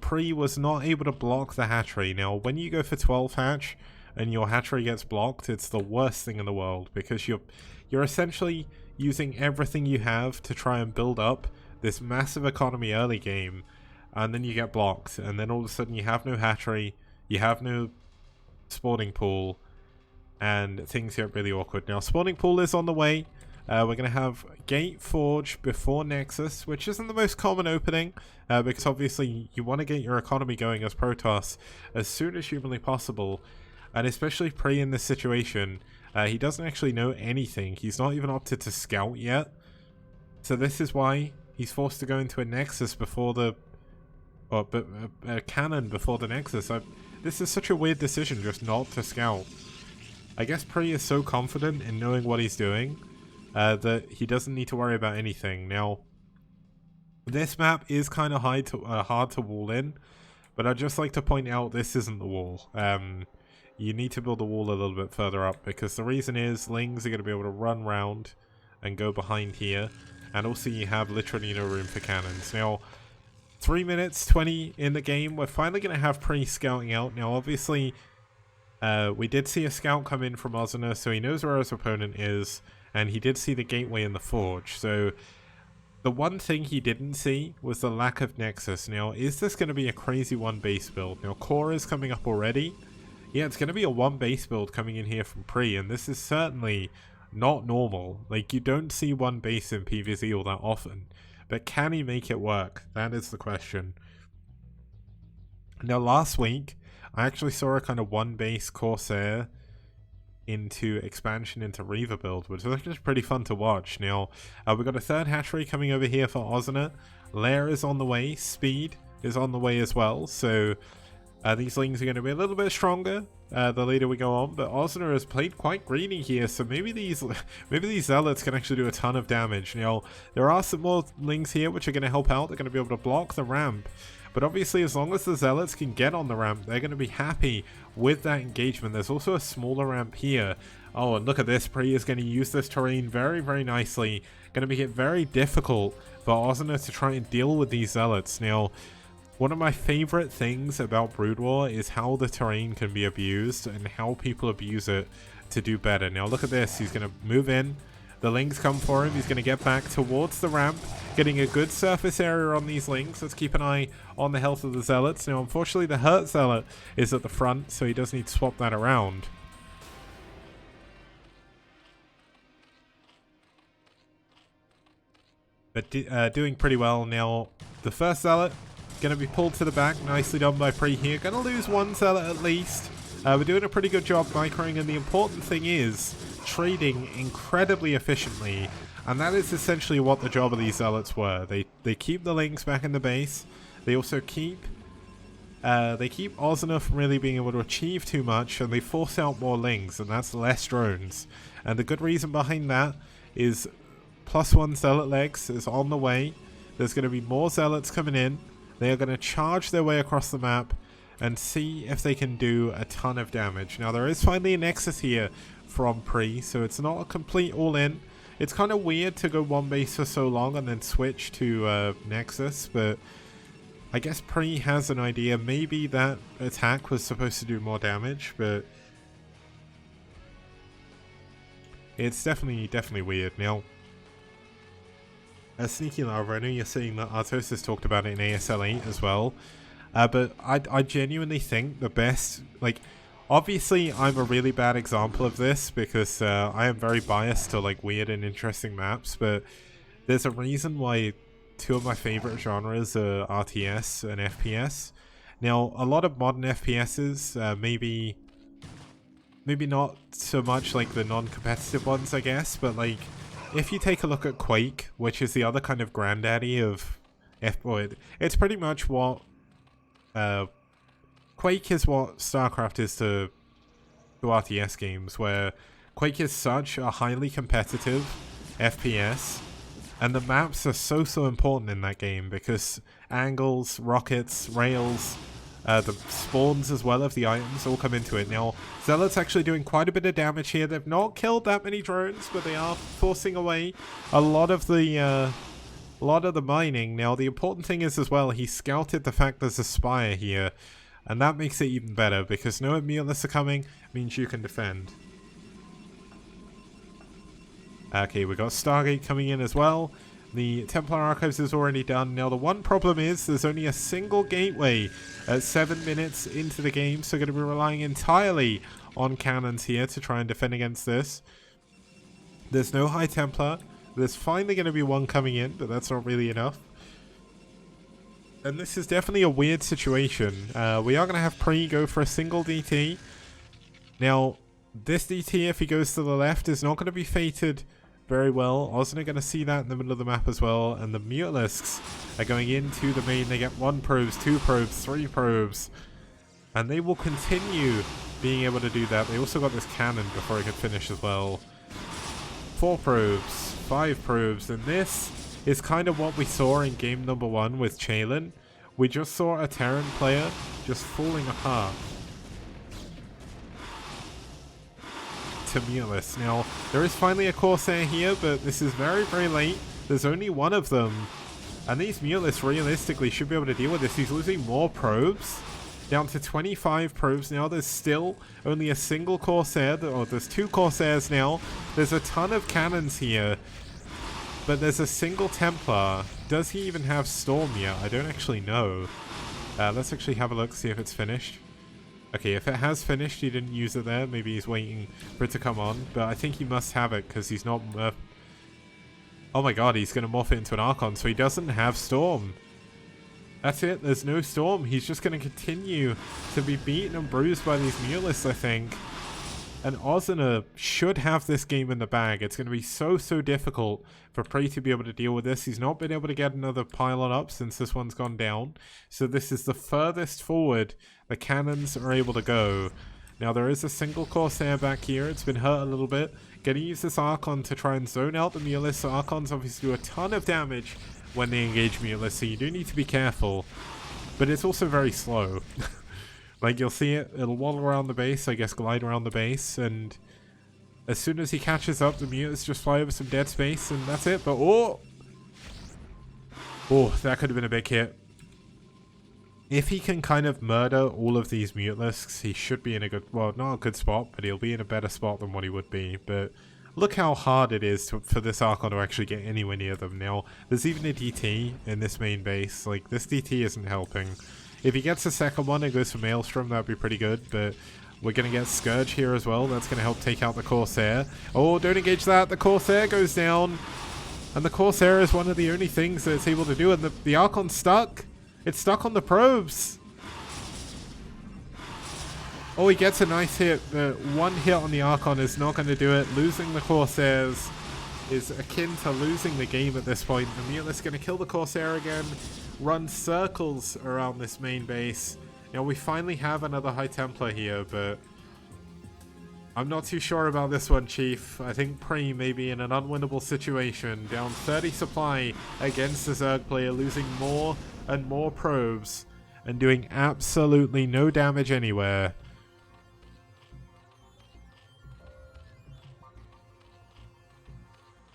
Speaker 1: Pre was not able to block the hatchery. Now, when you go for 12 hatch and your hatchery gets blocked, it's the worst thing in the world because you're essentially using everything you have to try and build up this massive economy early game, and then you get blocked, and then all of a sudden you have no hatchery, you have no spawning pool, and things get really awkward. Now, spawning pool is on the way. We're going to have Gate Forge before Nexus, which isn't the most common opening, because obviously you want to get your economy going as Protoss as soon as humanly possible, and especially Pre in this situation. He doesn't actually know anything. He's not even opted to scout yet. So this is why he's forced to go into a Nexus before a cannon before the Nexus. This is such a weird decision just not to scout. I guess Pre is so confident in knowing what he's doing that he doesn't need to worry about anything. Now, this map is kind of hard to wall in But I'd just like to point out this isn't the wall. You need to build the wall a little bit further up, because the reason is Lings are going to be able to run round and go behind here, and also you have literally no room for cannons. Now, 3 minutes 20 in the game, we're finally going to have pre-scouting out. Now, obviously, we did see a scout come in from Ozuna, so he knows where his opponent is, and he did see the gateway in the forge. So the one thing he didn't see was the lack of Nexus. Now, is this going to be a crazy one base build? Now, Core is coming up already. Yeah, it's going to be a one base build coming in here from Pre, and this is certainly not normal. Like, you don't see one base in PvZ all that often. But can he make it work? That is the question. Now, last week, I actually saw a kind of one base Corsair into expansion into Reaver build, which was just pretty fun to watch. Now, we've got a third hatchery coming over here for Ozuna. Lair is on the way. Speed is on the way as well. So these Lings are going to be a little bit stronger the later we go on. But Ozuna has played quite greedy here, so maybe these Zealots can actually do a ton of damage. Now, there are some more Lings here which are going to help out. They're going to be able to block the ramp. But obviously, as long as the Zealots can get on the ramp, they're going to be happy with that engagement. There's also a smaller ramp here. Oh, and look at this. Pre is going to use this terrain very, very nicely. Going to make it very difficult for Ozuna to try and deal with these Zealots. Now, one of my favorite things about Brood War is how the terrain can be abused and how people abuse it to do better. Now, look at this. He's going to move in. The Lings come for him. He's going to get back towards the ramp, getting a good surface area on these Lings. Let's keep an eye on the health of the Zealots. Now, unfortunately, the Hurt Zealot is at the front, so he does need to swap that around. But doing pretty well. Now, the first Zealot going to be pulled to the back. Nicely done by Pre here. Going to lose one Zealot at least. We're doing a pretty good job microing, and the important thing is trading incredibly efficiently, and that is essentially what the job of these Zealots were. They keep the Lings back in the base. They also keep Ozuna from really being able to achieve too much, and they force out more Lings, and that's less drones. And the good reason behind that is +1 Zealot legs is on the way. There's going to be more Zealots coming in. They are going to charge their way across the map and see if they can do a ton of damage. Now, there is finally a Nexus here from Pre, so it's not a complete all-in. It's kind of weird to go one base for so long and then switch to Nexus, but I guess Pre has an idea. Maybe that attack was supposed to do more damage, but it's definitely weird. Now, Sneaky Lava, I know you're saying that Artos has talked about it in ASL 8 as well, but I genuinely think the best, like, obviously I'm a really bad example of this because I am very biased to like weird and interesting maps, but there's a reason why two of my favorite genres are RTS and FPS. Now, a lot of modern FPSs, maybe not so much like the non-competitive ones, I guess, but like if you take a look at Quake, which is the other kind of granddaddy of it's pretty much what Quake is what StarCraft is to RTS games, where Quake is such a highly competitive FPS, and the maps are so important in that game because angles, rockets, rails, the spawns as well of the items all come into it. Now, Zealot's actually doing quite a bit of damage here. They've not killed that many drones, but they are forcing away a lot of the mining. Now, the important thing is as well, he scouted the fact there's a spire here, and that makes it even better because no Mutalists are coming, means you can defend. Okay, we got Stargate coming in as well. The Templar Archives is already done. Now, the one problem is there's only a single gateway at 7 minutes into the game, so going to be relying entirely on cannons here to try and defend against this. There's no High Templar. There's finally going to be one coming in, but that's not really enough. And this is definitely a weird situation. We are going to have Pre go for a single DT. Now, this DT, if he goes to the left, is not going to be fated very well. Ozuna going to see that in the middle of the map as well. And the Mutalisks are going into the main. They get 1 probes, 2 probes, 3 probes. And they will continue being able to do that. They also got this cannon before it could finish as well. 4 probes, 5 probes. And this is kind of what we saw in game number 1 with Chalen, We just saw a Terran player just falling apart to Mulus. Now, there is finally a Corsair here, but this is very, very late. There's only one of them. And these Mulus realistically should be able to deal with this. He's losing more probes. Down to 25 probes now. There's still only a single Corsair. Or there's 2 Corsairs now. There's a ton of cannons here. But there's a single Templar. Does he even have Storm yet? I don't actually know. Let's actually have a look, see if it's finished. Okay, if it has finished, he didn't use it there. Maybe he's waiting for it to come on. But I think he must have it because he's not... oh my god, he's going to morph it into an Archon. So he doesn't have Storm. That's it. There's no Storm. He's just going to continue to be beaten and bruised by these Mulus, I think. And Ozuna should have this game in the bag. It's going to be so difficult for Prey to be able to deal with this. He's not been able to get another pylon up since this one's gone down. So this is the furthest forward the cannons are able to go. Now there is a single Corsair back here. It's been hurt a little bit. Gonna use this Archon to try and zone out the Mulus. So Archons obviously do a ton of damage when they engage Mulus. So you do need to be careful. But it's also very slow. Like, you'll see it, it'll waddle around the base, I guess glide around the base, and as soon as he catches up, the Mulus just fly over some dead space, and that's it. But, oh! Oh, that could have been a big hit. If he can kind of murder all of these Mutalisks, he should be in a good, well, not a good spot, but he'll be in a better spot than what he would be. But look how hard it is for this Archon to actually get anywhere near them. Now, there's even a DT in this main base. Like, this DT isn't helping. If he gets a second one and goes for Maelstrom, that'd be pretty good, but we're going to get Scourge here as well. That's going to help take out the Corsair. Oh, don't engage that. The Corsair goes down. And the Corsair is one of the only things that it's able to do. And the Archon's stuck. It's stuck on the probes. Oh, he gets a nice hit, but one hit on the Archon is not going to do it. Losing the Corsairs is akin to losing the game at this point. The Mulus going to kill the Corsair again, run circles around this main base. You know, we finally have another High Templar here, but I'm not too sure about this one, Chief. I think Prey may be in an unwinnable situation. Down 30 supply against the Zerg player, losing more and more probes and doing absolutely no damage anywhere.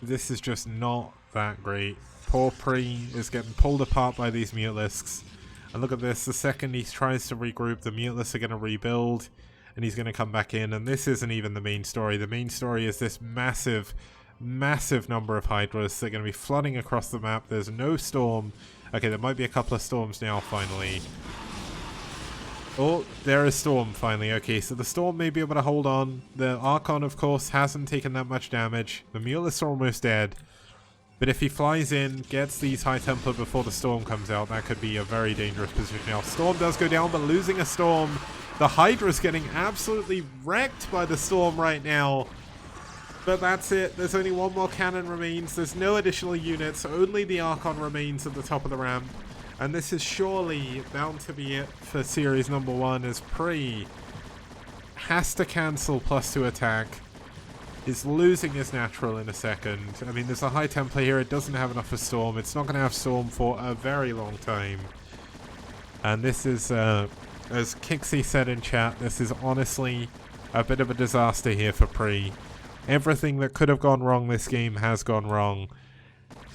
Speaker 1: This is just not that great. Poor Prey is getting pulled apart by these Mutalisks. And look at this, the second he tries to regroup, the Mutalisks are going to rebuild. And he's going to come back in. And this isn't even the main story. The main story is this massive, massive number of Hydras. They're going to be flooding across the map. There's no Storm. Okay, there might be a couple of Storms now, finally. Oh, there is Storm, finally. Okay, so the Storm may be able to hold on. The Archon, of course, hasn't taken that much damage. The Mulus are almost dead. But if he flies in, gets these High Templar before the Storm comes out, that could be a very dangerous position. Now, Storm does go down, but losing a Storm. The Hydra's getting absolutely wrecked by the Storm right now. But that's it. There's only one more cannon remains. There's no additional units. Only the Archon remains at the top of the ramp. And this is surely bound to be it for series number 1, as Prey has to cancel +2 attack. Is losing his natural in a second. I mean, there's a High Templar here. It doesn't have enough for Storm. It's not going to have Storm for a very long time. And this is, as Kixie said in chat, this is honestly a bit of a disaster here for Prey. Everything that could have gone wrong this game has gone wrong.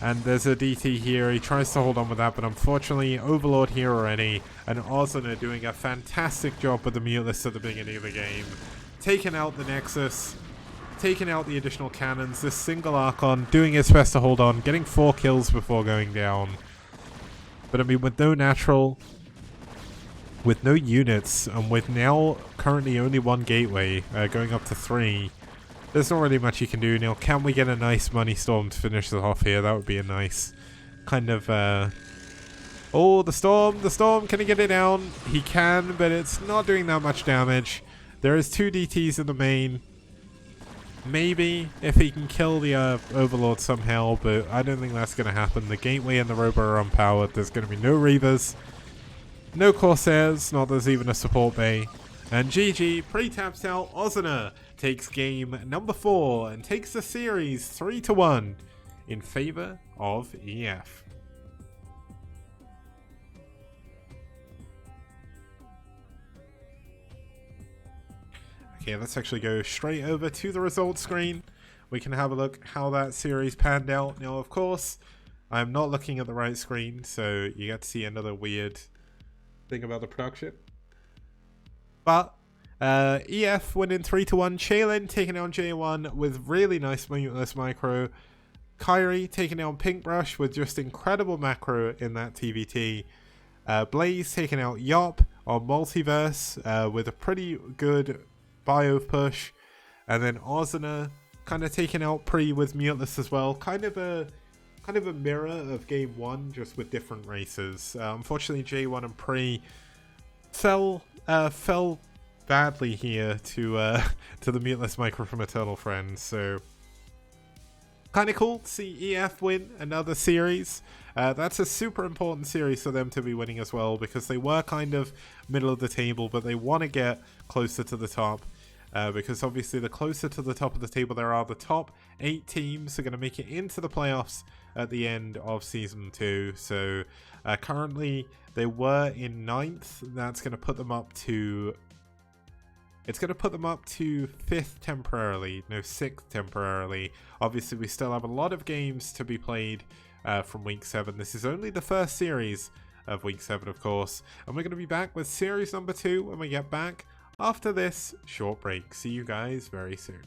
Speaker 1: And there's a DT here. He tries to hold on with that, but unfortunately, Overlord here already. And Ozuna doing a fantastic job with the Mulus at the beginning of the game. Taking out the Nexus. Taking out the additional cannons. This single Archon doing his best to hold on. Getting 4 kills before going down. But I mean, with no natural, with no units, and with now currently only 1 gateway, going up to 3, there's not really much you can do. Now, can we get a nice Money Storm to finish this off here? That would be a nice kind of... Oh, the Storm, can he get it down? He can, but it's not doing that much damage. There is 2 DTs in the main. Maybe if he can kill the Overlord somehow, but I don't think that's going to happen. The Gateway and the Robo are unpowered. There's going to be no Reavers, no Corsairs, not there's even a support bay. And GG, pre-taps out, Ozuna takes game number 4 and takes the series 3-1 in favor of EF. Okay, let's actually go straight over to the results screen. We can have a look how that series panned out. Now, of course, I'm not looking at the right screen, so you get to see another weird thing about the production. But EF winning 3-1. Shaylin taking down J1 with really nice muteless micro. Kyrie taking down Pinkbrush with just incredible macro in that TVT. Blaze taking out Yop on Multiverse with a pretty good bio push. And then Ozina kind of taking out Pre with muteless as well. Kind of a mirror of game 1, just with different races. Unfortunately, J1 and Pre fell badly here to the muteless micro from Eternal Friends. So kind of cool to see EF win another series. That's a super important series for them to be winning as well, because they were kind of middle of the table, but they want to get closer to the top. Because obviously the closer to the top of the table there are, the top 8 teams are going to make it into the playoffs at the end of Season 2. So currently they were in 9th. That's going to put them up to... It's going to put them up to 5th temporarily. No, 6th temporarily. Obviously we still have a lot of games to be played from Week 7. This is only the first series of Week 7, of course. And we're going to be back with series number 2 when we get back after this short break. See you guys very soon.